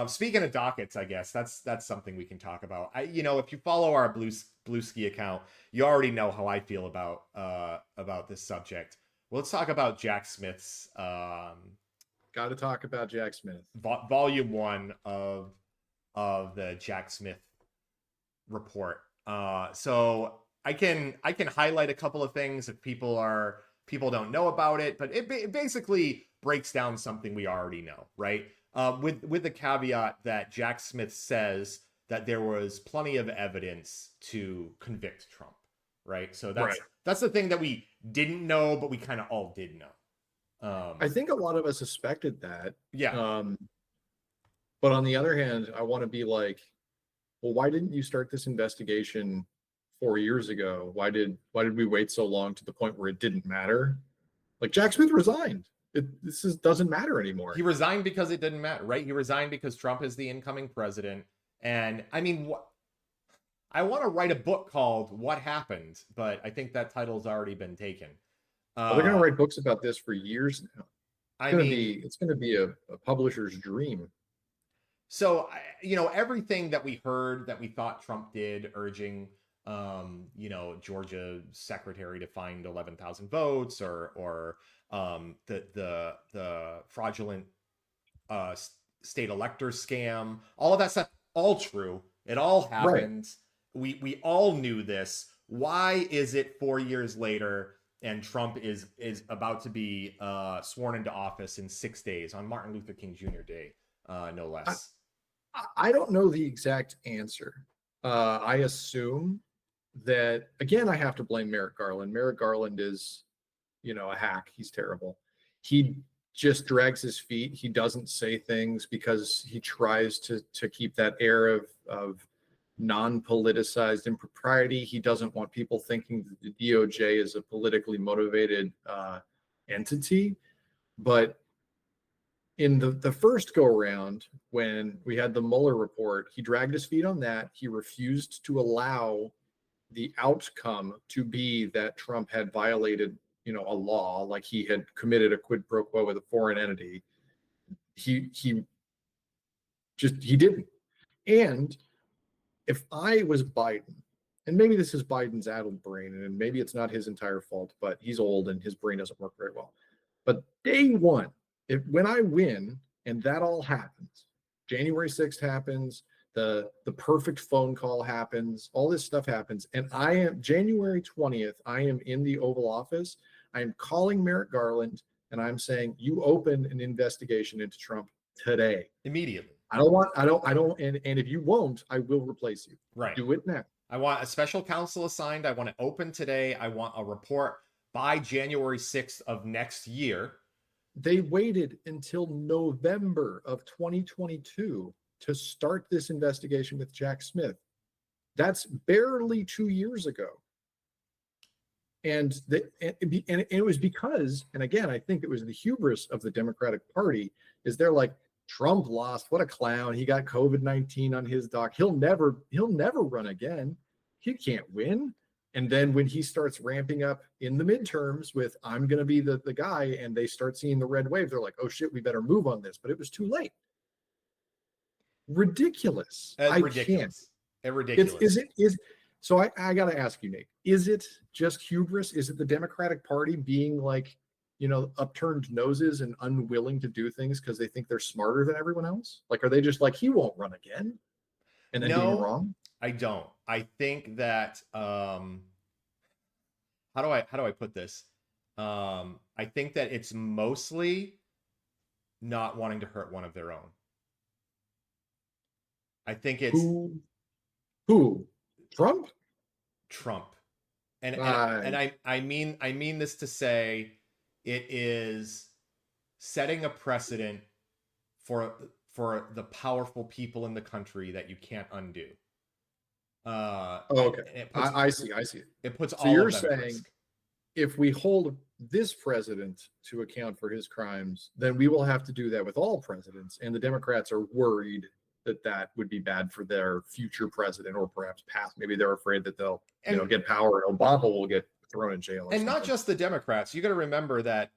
Speaking of dockets, I guess that's something we can talk about. If you follow our Blueski account, you already know how I feel about this subject. Well, let's talk about Jack Smith's got to talk about Jack Smith. Volume 1 of the Jack Smith report. So I can highlight a couple of things if people don't know about it, but it basically breaks down something we already know, right? With the caveat that Jack Smith says that there was plenty of evidence to convict Trump, right? So that's the thing that we didn't know, but we kind of all did know. I think a lot of us suspected that. Yeah. But on the other hand, I want to be like, well, why didn't you start this investigation 4 years ago? Why did we wait so long to the point where it didn't matter? Like Jack Smith resigned. Doesn't matter anymore. He resigned because it didn't matter, right? He resigned because Trump is the incoming president. And I mean, I want to write a book called What Happened, but I think that title's already been taken. They're going to write books about this for years now. It's going to be a publisher's dream. So, everything that we heard that we thought Trump did, urging, Georgia secretary to find 11,000 votes or the fraudulent state elector scam, all of that stuff, all true. It all happened. Right. We all knew this. Why is it 4 years later and Trump is about to be sworn into office in 6 days on Martin Luther King Jr. Day, no less? I don't know the exact answer. I assume that, again, I have to blame Merrick Garland. Merrick Garland is, a hack. He's terrible. He just drags his feet. He doesn't say things because he tries to keep that air of non-politicized impropriety. He doesn't want people thinking that the DOJ is a politically motivated entity. But in the first go around, when we had the Mueller report, he dragged his feet on that. He refused to allow the outcome to be that Trump had violated, a law, like he had committed a quid pro quo with a foreign entity. He didn't. And if I was Biden, and maybe this is Biden's addled brain, and maybe it's not his entire fault, but he's old and his brain doesn't work very well. But day one, when I win and that all happens, January 6th happens, the perfect phone call happens, all this stuff happens, and I am January 20th, I am in the Oval Office, I am calling Merrick Garland, and I'm saying, you open an investigation into Trump today. Immediately. I don't, and if you won't, I will replace you. Right. Do it now. I want a special counsel assigned. I want it open today. I want a report by January 6th of next year. They waited until November of 2022 to start this investigation with Jack Smith. That's barely 2 years ago. And it was because, and again, I think it was the hubris of the Democratic Party, is they're like, Trump lost, what a clown. He got COVID-19 on his dock. He'll never run again. He can't win. And then when he starts ramping up in the midterms with, I'm going to be the guy, and they start seeing the red wave, they're like, oh shit, we better move on this. But it was too late. Ridiculous. Ridiculous. Ridiculous. So I got to ask you, Nate, is it just hubris? Is it the Democratic Party being like, upturned noses and unwilling to do things because they think they're smarter than everyone else? Like, are they just like, he won't run again? And then being wrong? I don't. I think that how do I put this? I think that it's mostly not wanting to hurt one of their own. I think it's who? Trump. And I mean this to say it is setting a precedent for the powerful people in the country that you can't undo. Okay. I see. It puts so all you're of them at saying risk. If we hold this president to account for his crimes, then we will have to do that with all presidents. And the Democrats are worried that would be bad for their future president, or perhaps past. Maybe they're afraid that they'll get power and Obama will get thrown in jail. And not just the Democrats. You got to remember that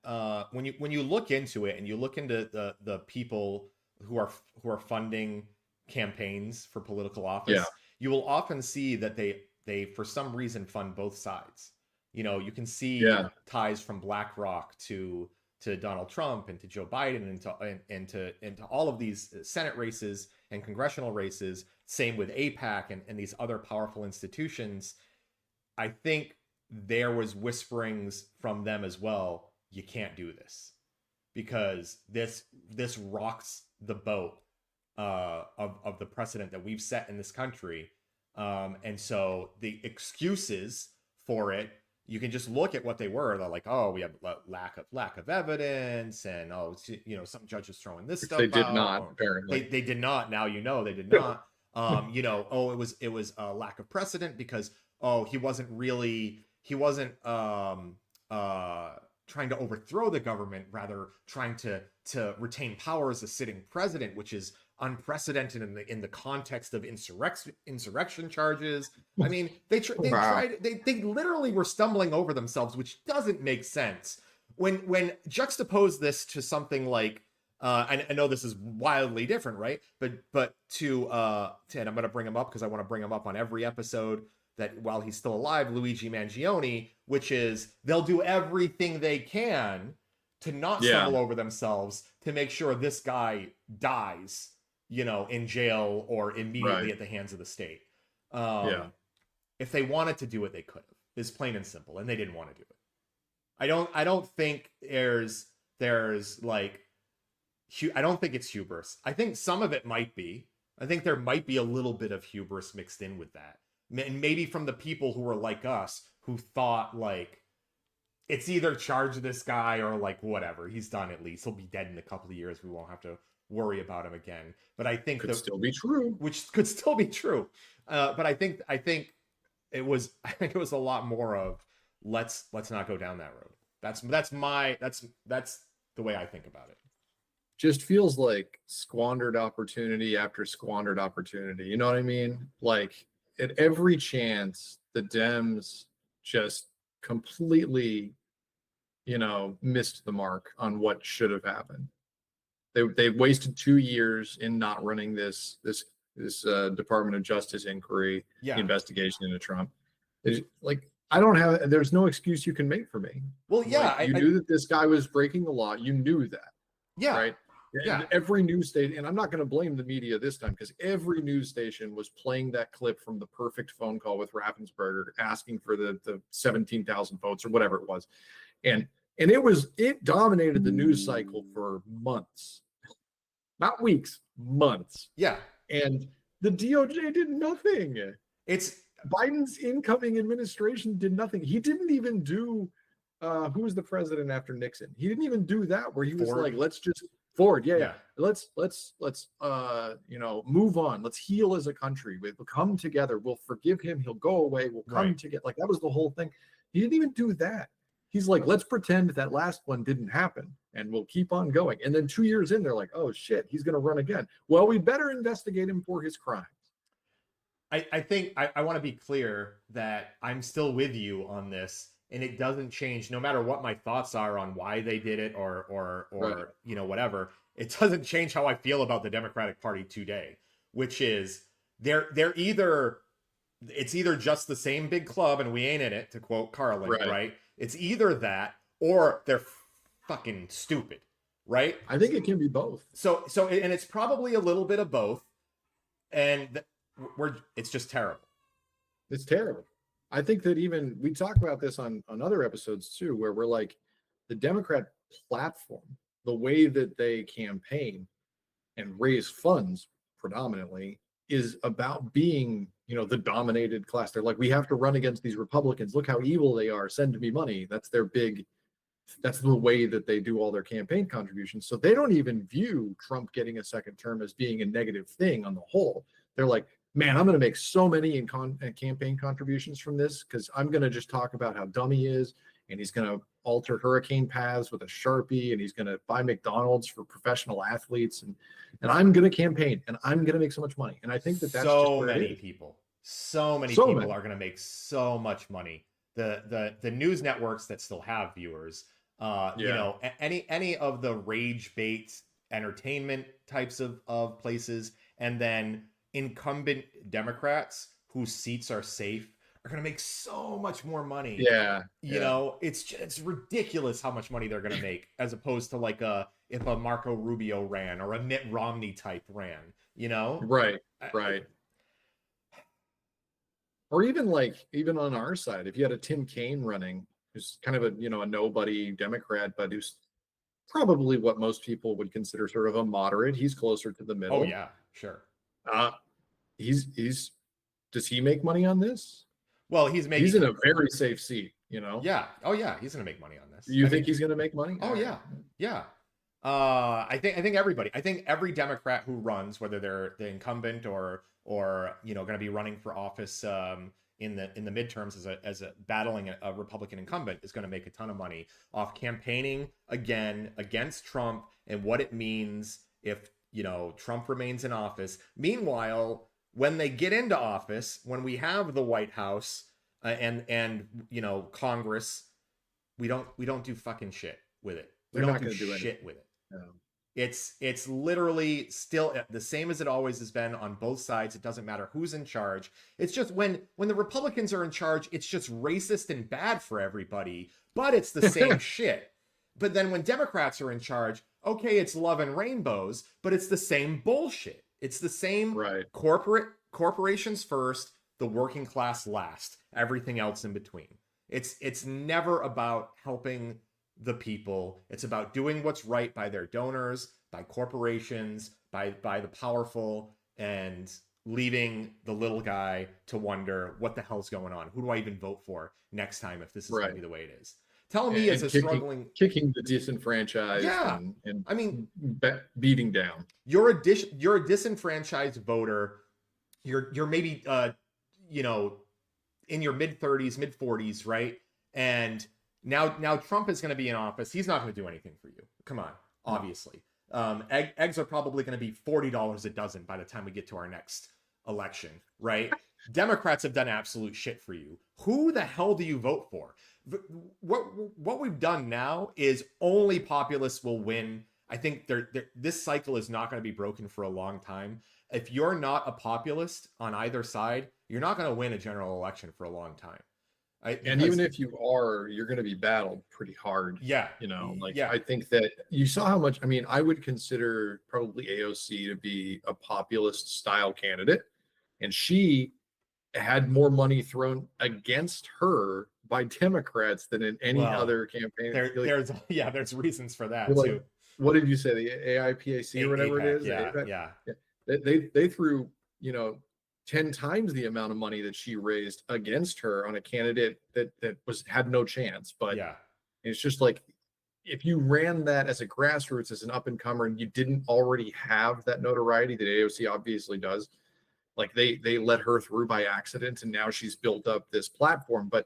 when you look into it and you look into the people who are funding campaigns for political office, you will often see that they for some reason fund both sides. You can see ties from BlackRock to Donald Trump and to Joe Biden and to all of these Senate races and congressional races. Same with AIPAC and these other powerful institutions. I think there was whisperings from them as well. You can't do this because this rocks the boat of the precedent that we've set in this country. And so the excuses for it, you can just look at what they were. They're like, oh, we have lack of evidence, and some judges throwing this stuff. They did out. not, apparently. They did not. Now they did not. It was a lack of precedent because he wasn't trying to overthrow the government, rather trying to retain power as a sitting president, which is unprecedented in the context of insurrection charges. I mean, they literally were stumbling over themselves, which doesn't make sense. When juxtapose this to something like, I know this is wildly different, right? But and I'm going to bring him up because I want to bring him up on every episode, that while he's still alive, Luigi Mangione, which is they'll do everything they can to not stumble over themselves to make sure this guy dies, in jail or immediately at the hands of the state. If they wanted to do it, they could have. It's plain and simple, and they didn't want to do it. I don't think there's like, I don't think it's hubris. I think some of it might be. I think there might be a little bit of hubris mixed in with that. And maybe from the people who were like us, who thought like, it's either charge this guy or like, whatever, he's done at least. He'll be dead in a couple of years. We won't have to worry about him again. But I think could still be true. Which could still be true. But I think it was a lot more of let's not go down that road. That's the way I think about it. Just feels like squandered opportunity after squandered opportunity. You know what I mean? Like, at every chance, the Dems just completely, missed the mark on what should have happened. They wasted 2 years in not running this Department of Justice inquiry investigation into Trump. It's like, there's no excuse you can make for me. Well, yeah, like, you knew that this guy was breaking the law. You knew that. Yeah. Right. Yeah. And every news station, and I'm not going to blame the media this time, because every news station was playing that clip from the perfect phone call with Raffensperger asking for the 17,000 votes or whatever it was. And it dominated the news cycle for months. not weeks, months. Yeah. And the DOJ did nothing. It's Biden's incoming administration did nothing. He didn't even do who was the president after Nixon? He didn't even do that where he was Ford. like, let's just Ford, yeah. Yeah. Let's move on. Let's heal as a country. We'll come together. We'll forgive him. He'll go away. We'll come together. Like that was the whole thing. He didn't even do that. He's like, let's pretend that last one didn't happen and we'll keep on going. And then 2 years in, they're like, oh shit, he's going to run again. Well, we better investigate him for his crimes. I think I want to be clear that I'm still with you on this, and it doesn't change no matter what my thoughts are on why they did it or whatever. It doesn't change how I feel about the Democratic Party today, which is they're either just the same big club and we ain't in it, to quote Carlin, right? It's either that or they're fucking stupid, right? I think it can be both. So and it's probably a little bit of both, and it's just terrible. It's terrible. I think that even we talk about this on other episodes too, where we're like the Democrat platform, the way that they campaign and raise funds predominantly is about being, the dominated class. They're like, we have to run against these Republicans. Look how evil they are. Send me money. That's the way that they do all their campaign contributions. So they don't even view Trump getting a second term as being a negative thing on the whole. They're like, man, I'm going to make so many in campaign contributions from this because I'm going to just talk about how dumb he is, and he's going to alter hurricane paths with a Sharpie, and he's going to buy McDonald's for professional athletes, and I'm going to campaign, and I'm going to make so much money. And I think that's so many people are going to make so much money. The news networks that still have viewers, any of the rage bait entertainment types of places, and then incumbent Democrats whose seats are safe are going to make so much more money. It's ridiculous how much money they're going to make as opposed to like if a Marco Rubio ran or a Mitt Romney type ran, Right. Or even on our side, if you had a Tim Kaine running, who's kind of a nobody Democrat, but who's probably what most people would consider sort of a moderate. He's closer to the middle. Oh yeah, sure. Does he make money on this? Well, he's in a very safe seat, Yeah. Oh yeah, he's gonna make money on this. You think he's gonna make money? Oh yeah. I think everybody. I think every Democrat who runs, whether they're the incumbent or going to be running for office in the midterms as a battling a Republican incumbent, is going to make a ton of money off campaigning again against Trump and what it means if Trump remains in office. Meanwhile, when they get into office, when we have the White House and Congress, we don't do fucking shit with it. We don't do shit with it. No. It's literally still the same as it always has been on both sides. It doesn't matter who's in charge. It's just when the Republicans are in charge, it's just racist and bad for everybody, but it's the same shit. But then when Democrats are in charge, okay, it's love and rainbows, but it's the same bullshit. It's the same corporations first, the working class last, everything else in between. It's never about helping the people. It's about doing what's right by their donors, by corporations, by the powerful, and leaving the little guy to wonder what the hell's going on. Who do I even vote for next time if this is going to be the way it is? Tell me as a kicking the disenfranchised and I mean beating down. You're a disenfranchised voter. You're maybe in your mid-30s, mid-40s, right? And now Trump is going to be in office. He's not going to do anything for you. Come on, obviously. Eggs are probably going to be $40 a dozen by the time we get to our next election, right? Democrats have done absolute shit for you. Who the hell do you vote for? What we've done now is only populists will win. I think this cycle is not going to be broken for a long time. If you're not a populist on either side, you're not going to win a general election for a long time. And even if you are, you're going to be battled pretty hard. Yeah. I think that you saw how much, I would consider probably AOC to be a populist style candidate. And she had more money thrown against her by Democrats than in any other campaign. There's reasons for that too. what did you say? The AIPAC or whatever APAC, it is? yeah, APAC? yeah, They threw, 10 times the amount of money that she raised against her on a candidate that had no chance. But yeah, it's just like, if you ran that as a grassroots, as an up and comer, and you didn't already have that notoriety that AOC obviously does, like they let her through by accident, and now she's built up this platform. But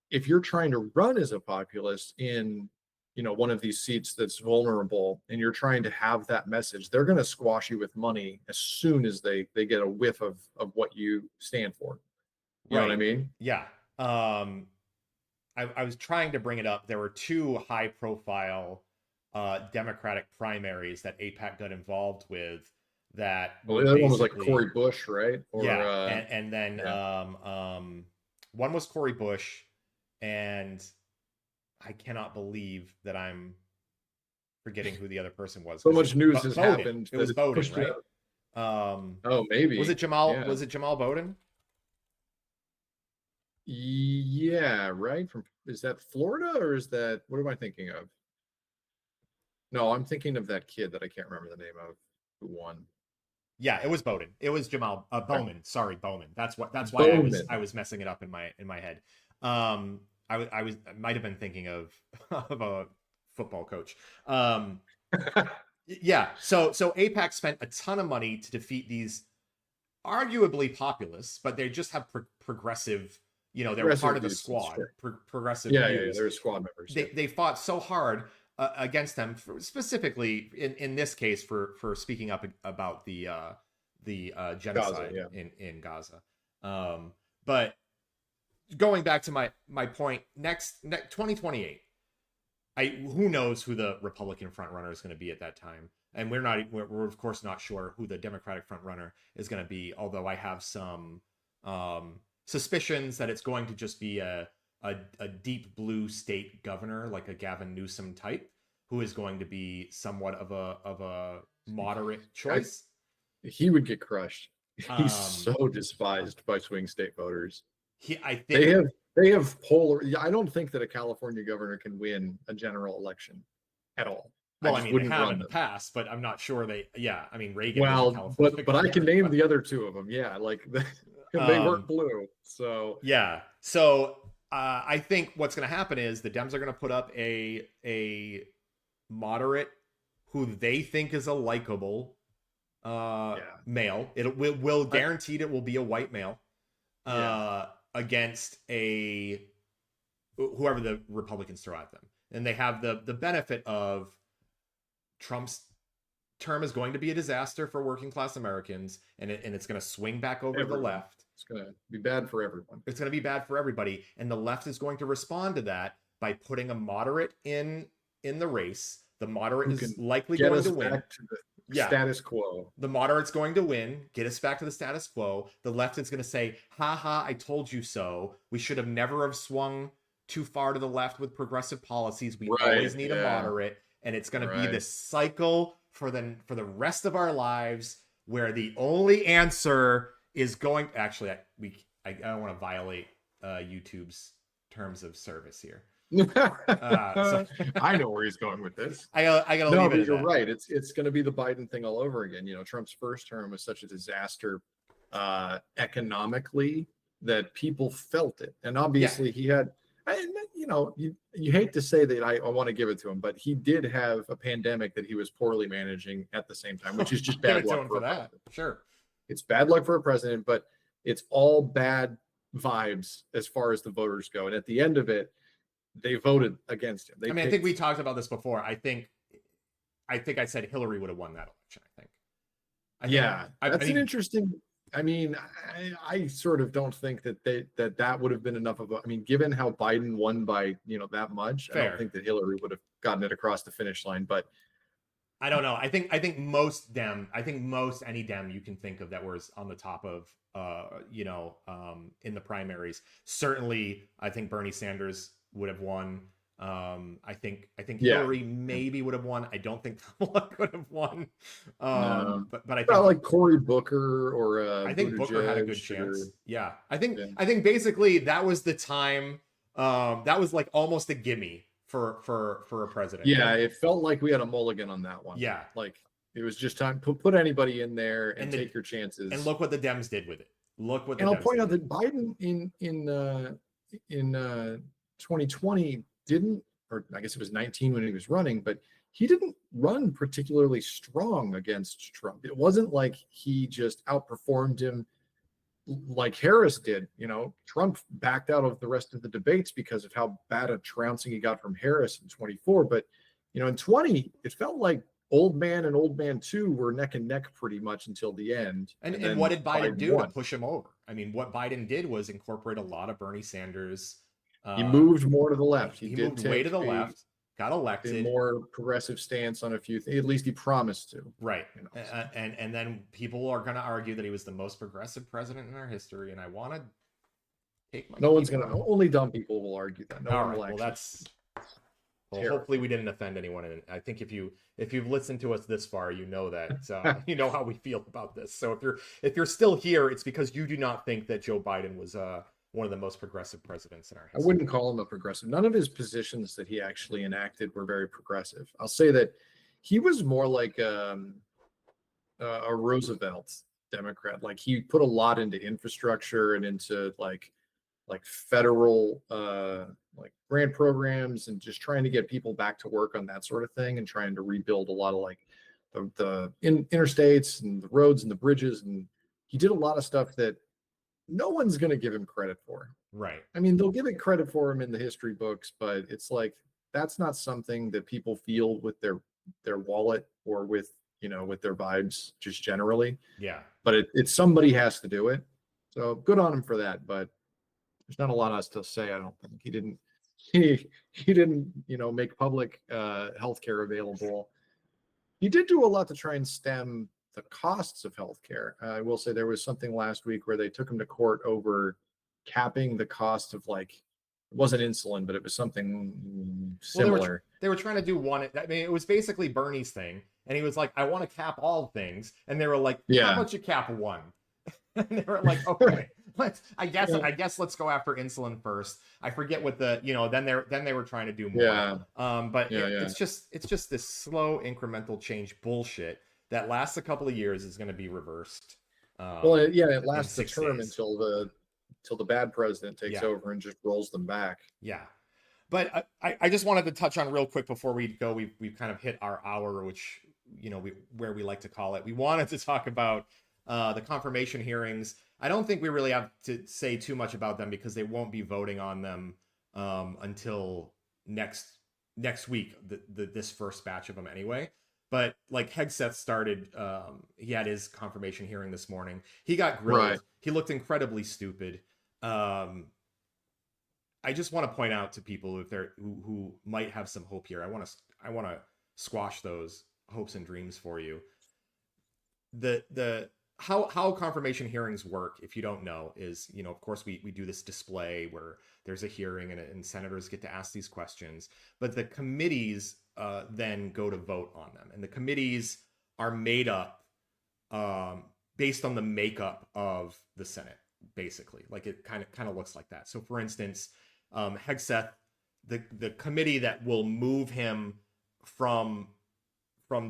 if you're trying to run as a populist in, one of these seats that's vulnerable, and you're trying to have that message, they're going to squash you with money as soon as they get a whiff of what you stand for. You know what I mean? Yeah. I was trying to bring it up. There were two high-profile Democratic primaries that AIPAC got involved with. That the other one was like Cory Bush, right? Or, yeah, and then one was Cory Bush, and I cannot believe that I'm forgetting who the other person was. So much news has happened. It was Bowden, right? Oh, maybe. Was it Jamal? Yeah. Was it Jamal Bowden? Yeah, right. Is that Florida, or is that, what am I thinking of? No, I'm thinking of that kid that I can't remember the name of who won. Yeah, it was Bowden. It was Jamal Bowman. Sorry, Bowman. That's why Bowman. I was messing it up in my head. I might have been thinking of a football coach. Yeah. So AIPAC spent a ton of money to defeat these arguably populists, but they just have progressive. They were part of the squad. Sure. Progressive. Yeah, they were squad members. They fought so hard against them, specifically in this case for speaking up about the genocide Gaza, in Gaza. But going back to my point, next 2028, who knows who the Republican frontrunner is going to be at that time, and we're of course not sure who the Democratic frontrunner is going to be. Although I have some suspicions that it's going to just be a deep blue state governor, like a Gavin Newsom type, who is going to be somewhat of a moderate choice. He would get crushed. He's so despised by swing state voters. I think they have polar. I don't think that a California governor can win a general election at all. Well, I mean, they have in the past, but I'm not sure they. Yeah, I mean, Reagan. Well, but I can name the other two of them. Yeah, like they weren't blue. So yeah. So I think what's going to happen is the Dems are going to put up a moderate who they think is a likable male. Will guaranteed it will be a white male against whoever the Republicans throw at them. And they have the benefit of Trump's term is going to be a disaster for working class Americans, and it's going to swing back over to the left. It's going to be bad for everyone. It's going to be bad for everybody, and the left is going to respond to that by putting a moderate in the race. The moderate is likely going to win. Back to the status quo. The moderate's going to win, get us back to the status quo. The left is going to say, "Ha ha! I told you so. We should have never have swung too far to the left with progressive policies. We always need a moderate." And it's going to be this cycle for the rest of our lives, where the only answer is going. Actually, I don't want to violate YouTube's terms of service here. So, I know where he's going with this. I gotta leave it. But you're right. It's going to be the Biden thing all over again. Trump's first term was such a disaster economically that people felt it, and obviously he had. You hate to say that I want to give it to him, but he did have a pandemic that he was poorly managing at the same time, which is just bad luck for that. Sure. It's bad luck for a president, but it's all bad vibes as far as the voters go. And at the end of it, they voted against him. I think we talked about this before. I think I said Hillary would have won that election. That's an interesting. I mean, I sort of don't think that would have been enough of a. I mean, given how Biden won by that much, I don't think that Hillary would have gotten it across the finish line. But I don't know. I think most any Dem you can think of that was on the top of in the primaries. Certainly, I think Bernie Sanders would have won. I think Hillary maybe would have won. I don't think Kamala could have won. No. But I think like Cory Booker or I think Booker had a good chance. I think basically that was the time. That was like almost a gimme for a president. Yeah, it felt like we had a mulligan on that one. Yeah. Like it was just time put anybody in there and take your chances. And look what the Dems did with it. Look what. And I'll point out that Biden in 2020 didn't, or I guess it was 19 when he was running, but he didn't run particularly strong against Trump. It wasn't like he just outperformed him like Harris did. You know, Trump backed out of the rest of the debates because of how bad a trouncing he got from Harris in 24. But, you know, in 20, it felt like old man and old man 2 were neck and neck pretty much until the end. And what did Biden do to push him over? I mean, what Biden did was incorporate a lot of Bernie Sanders. He moved more to the left. He moved way to the left, got elected. A more progressive stance on a few things. At least he promised to. Right. You know, and then people are going to argue that he was the most progressive president in our history. And I want to take my. No one's going to. Only dumb people will argue that. No one will actually. Well, that's. Well, hopefully we didn't offend anyone, and I think if you've listened to us this far, you know that you know how we feel about this. So if you're still here, it's because you do not think that Joe Biden was one of the most progressive presidents in our history. I wouldn't call him a progressive. None of his positions that he actually enacted were very progressive. I'll say that he was more like a Roosevelt Democrat. Like he put a lot into infrastructure and into like federal like grant programs and just trying to get people back to work on that sort of thing and trying to rebuild a lot of like the interstates and the roads and the bridges. And he did a lot of stuff that no one's going to give him credit for. Right. I mean, they'll give it credit for him in the history books, but it's like that's not something that people feel with their wallet or with, you know, with their vibes just generally. Yeah. But it's somebody has to do it. So good on him for that. But there's not a lot else to say. I don't think he didn't, you know, make public healthcare available. He did do a lot to try and stem the costs of healthcare. I will say there was something last week where they took him to court over capping the cost of like, it wasn't insulin, but it was something similar. Well, they were trying to do one. I mean, it was basically Bernie's thing, and he was like, "I want to cap all things," and they were like, "How about you cap one?" And they were like, "Okay." I guess let's go after insulin first. I forget what the, you know, then they were trying to do more. It's just this slow incremental change bullshit that lasts a couple of years is going to be reversed. It lasts a term until the bad president takes over and just rolls them back. Yeah. But I just wanted to touch on real quick before we go. We've kind of hit our hour, which, you know, where we like to call it. We wanted to talk about the confirmation hearings. I don't think we really have to say too much about them because they won't be voting on them until next week, this first batch of them anyway. But like Hegseth started, he had his confirmation hearing this morning. He got grilled. Right. He looked incredibly stupid. I just want to point out to people if they're who might have some hope here. I want to squash those hopes and dreams for you. How confirmation hearings work, if you don't know, is, you know, of course we do this display where there's a hearing and senators get to ask these questions, but the committees then go to vote on them, and the committees are made up based on the makeup of the Senate, basically. Like it kind of looks like that. So for instance, Hegseth, the committee that will move him from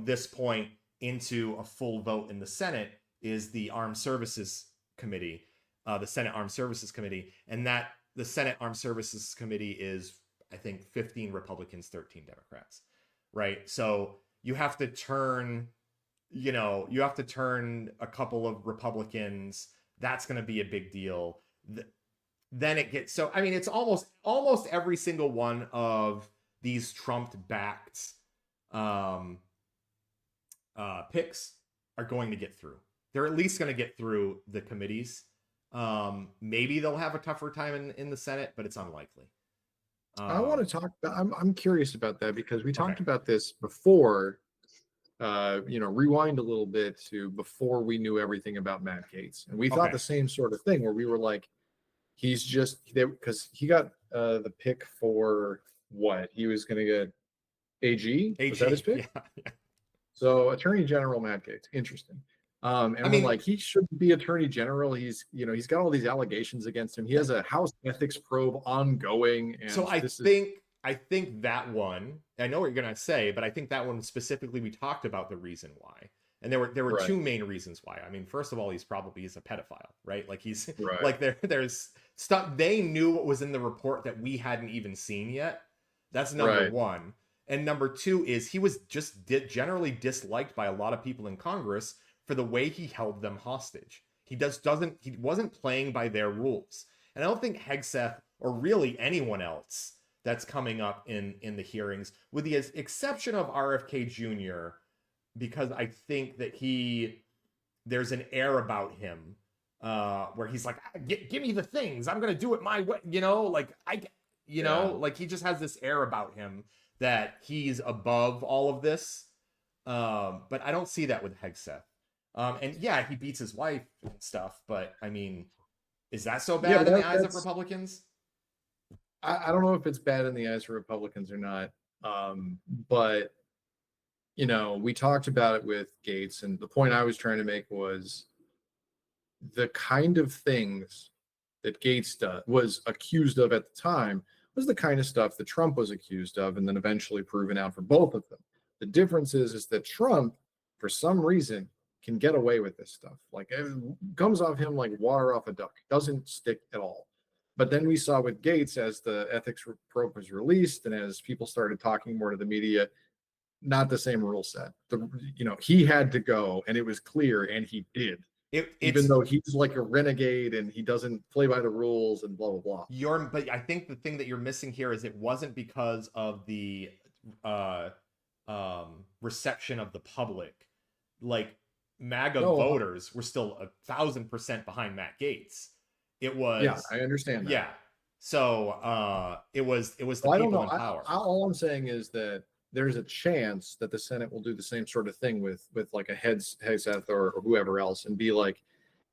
this point into a full vote in the Senate is the Armed Services Committee, the Senate Armed Services Committee, and that the Senate Armed Services Committee is, I think, 15 Republicans, 13 Democrats, right? So you have to turn a couple of Republicans. That's going to be a big deal. Then it gets, so, I mean, it's almost every single one of these Trump-backed picks are going to get through. They're at least going to get through the committees. Maybe they'll have a tougher time in the Senate, but it's unlikely. I want to talk. I'm curious about that because we talked about this before. Rewind a little bit to before we knew everything about Matt Gaetz, and we thought the same sort of thing where we were like, he's just there because he got the pick for what he was going to get. AG. Was that his pick? Yeah. So Attorney General Matt Gaetz, interesting. He shouldn't be Attorney General. He's got all these allegations against him. He has a House ethics probe ongoing. And so I think I think that one, I know what you're gonna say, but I think that one specifically, we talked about the reason why. And there were Right. two main reasons why. I mean, first of all, he's a pedophile, right? Like he's Right. like there's stuff they knew what was in the report that we hadn't even seen yet. That's number Right. one. And number two is he was just generally disliked by a lot of people in Congress for the way he held them hostage. He wasn't playing by their rules. And I don't think Hegseth or really anyone else that's coming up in the hearings, with the exception of RFK Jr., because I think that there's an air about him where he's like, give me the things, I'm gonna do it my way, like he just has this air about him that he's above all of this. But I don't see that with Hegseth. And yeah, he beats his wife and stuff, but I mean, is that so bad in the eyes of Republicans? I don't know if it's bad in the eyes of Republicans or not. But we talked about it with Gates, and the point I was trying to make was the kind of things that Gates was accused of at the time was the kind of stuff that Trump was accused of, and then eventually proven out for both of them. The difference is that Trump, for some reason, can get away with this stuff. Like, it comes off him like water off a duck. Doesn't stick at all. But then we saw with Gates, as the ethics probe was released and as people started talking more to the media, not the same rule set. He had to go, and it was clear, and he did. Even though he's like a renegade and he doesn't play by the rules and blah blah blah. But I think the thing that you're missing here is it wasn't because of the reception of the public. Like, MAGA voters were still 1,000% behind Matt Gates. It was, yeah, I understand that. Yeah, so it was the well, people in power. All I'm saying is that there's a chance that the Senate will do the same sort of thing with like a Hegseth or whoever else, and be like,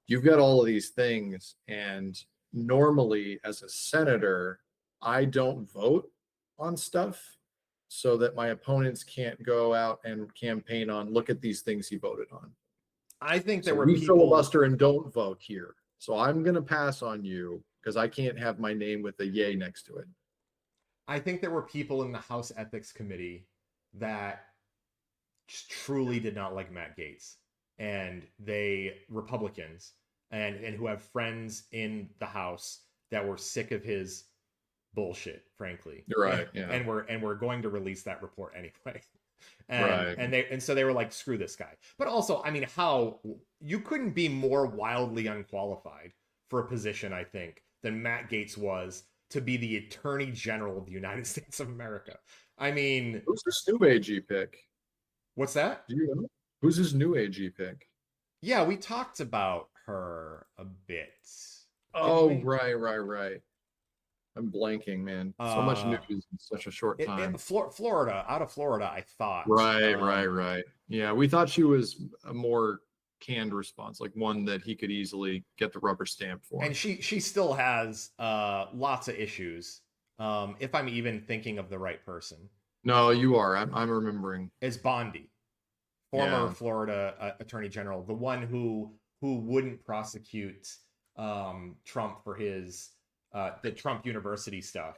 you've got all of these things, and normally as a senator, I don't vote on stuff so that my opponents can't go out and campaign on, look at these things he voted on. I think there so were we people filibuster and don't vote here. So I'm going to pass on you because I can't have my name with a yay next to it. I think there were people in the House Ethics Committee that just truly did not like Matt Gates, and Republicans and who have friends in the House that were sick of his bullshit, frankly. You're right. Yeah. And we're going to release that report anyway. Right. And so they were like, screw this guy. But also, I mean, how you couldn't be more wildly unqualified for a position, I think, than Matt Gates was to be the Attorney General of the United States of America. I mean, who's this new AG pick? What's that? Do you know? Who's his new AG pick? Yeah, we talked about her a bit. Oh, right. I'm blanking, man. So much news in such a short time. Florida, out of Florida, I thought. Right. Yeah, we thought she was a more canned response, like one that he could easily get the rubber stamp for. And she still has lots of issues. If I'm even thinking of the right person. No, you are. I'm remembering. It's Bondi, former Florida Attorney General, the one who wouldn't prosecute Trump for his the Trump University stuff.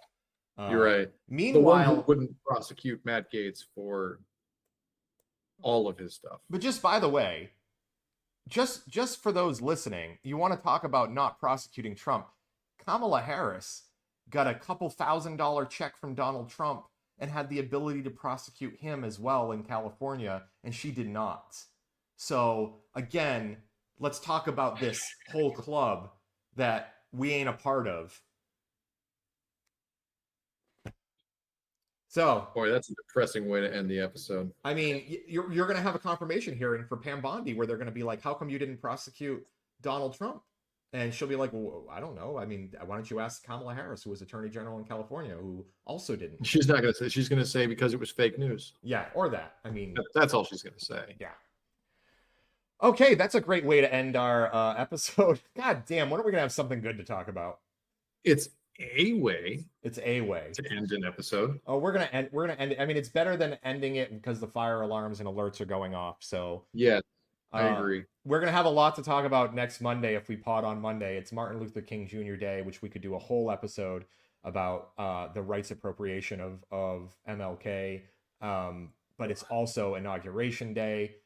You're right. Meanwhile, the one who wouldn't prosecute Matt Gates for all of his stuff. But just by the way, just for those listening, you want to talk about not prosecuting Trump? Kamala Harris got a couple $1,000 check from Donald Trump and had the ability to prosecute him as well in California, and she did not. So again, let's talk about this whole club that we ain't a part of. So, boy, that's a depressing way to end the episode. I mean, you're going to have a confirmation hearing for Pam Bondi where they're going to be like, how come you didn't prosecute Donald Trump? And she'll be like, well, I don't know. I mean, why don't you ask Kamala Harris, who was Attorney General in California, who also didn't? She's not going to say. She's going to say because it was fake news. Yeah, or that. I mean, that's all she's going to say. Yeah. Okay, that's a great way to end our episode. God damn, when are we going to have something good to talk about? It's a way. It's a way to end an episode. Oh, we're gonna end it. I mean, it's better than ending it because the fire alarms and alerts are going off. So yeah, I agree. We're gonna have a lot to talk about next Monday if we pod on Monday. It's Martin Luther King Jr. Day, which we could do a whole episode. about the rights appropriation of MLK. But it's also Inauguration Day.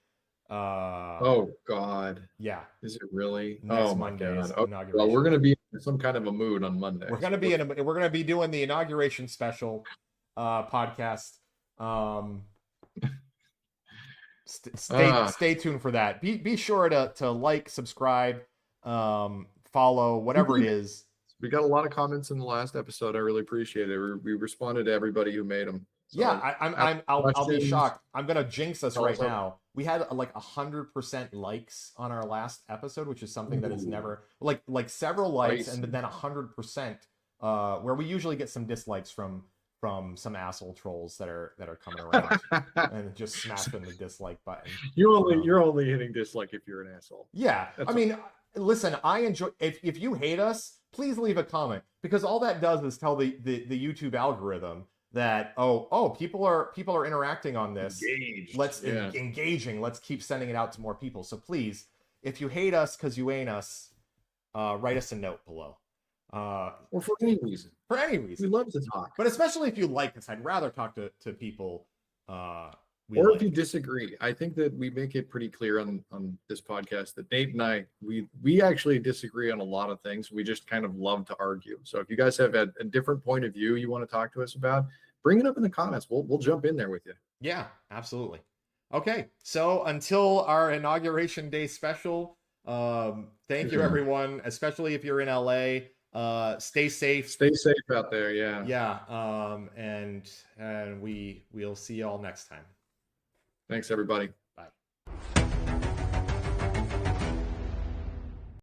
Oh God. Yeah. Is it really? Next Oh my Monday God. is Oh, inauguration. well, we're gonna be in some kind of a mood on Monday. We're gonna be doing the inauguration special podcast. Stay tuned for that. Be sure to like, subscribe, follow, whatever it is. We got a lot of comments in the last episode. I really appreciate it. We responded to everybody who made them. So Yeah, I'll be shocked. I'm gonna jinx us right Also- now. We had like 100% likes on our last episode, which is something that is never like several likes and then 100%. Where we usually get some dislikes from some asshole trolls that are coming around and just smashing the dislike button. You're only hitting dislike if you're an asshole. Yeah, I mean, listen, I enjoy. If you hate us, please leave a comment, because all that does is tell the YouTube algorithm that people are interacting on this. Engaged. Engaging. Let's keep sending it out to more people. So please, if you hate us because you ain't us, write us a note below. Or for any reason. For any reason. We love to talk. But especially if you like us, I'd rather talk to people. If you disagree, I think that we make it pretty clear on this podcast that Nate and I, we actually disagree on a lot of things. We just kind of love to argue. So if you guys have a different point of view you want to talk to us about, bring it up in the comments. We'll jump in there with you. Yeah, absolutely. Okay, so until our Inauguration Day special, thank you everyone, especially if you're in LA. Stay safe. Stay safe out there. Yeah. Yeah. And we'll see y'all next time. Thanks, everybody.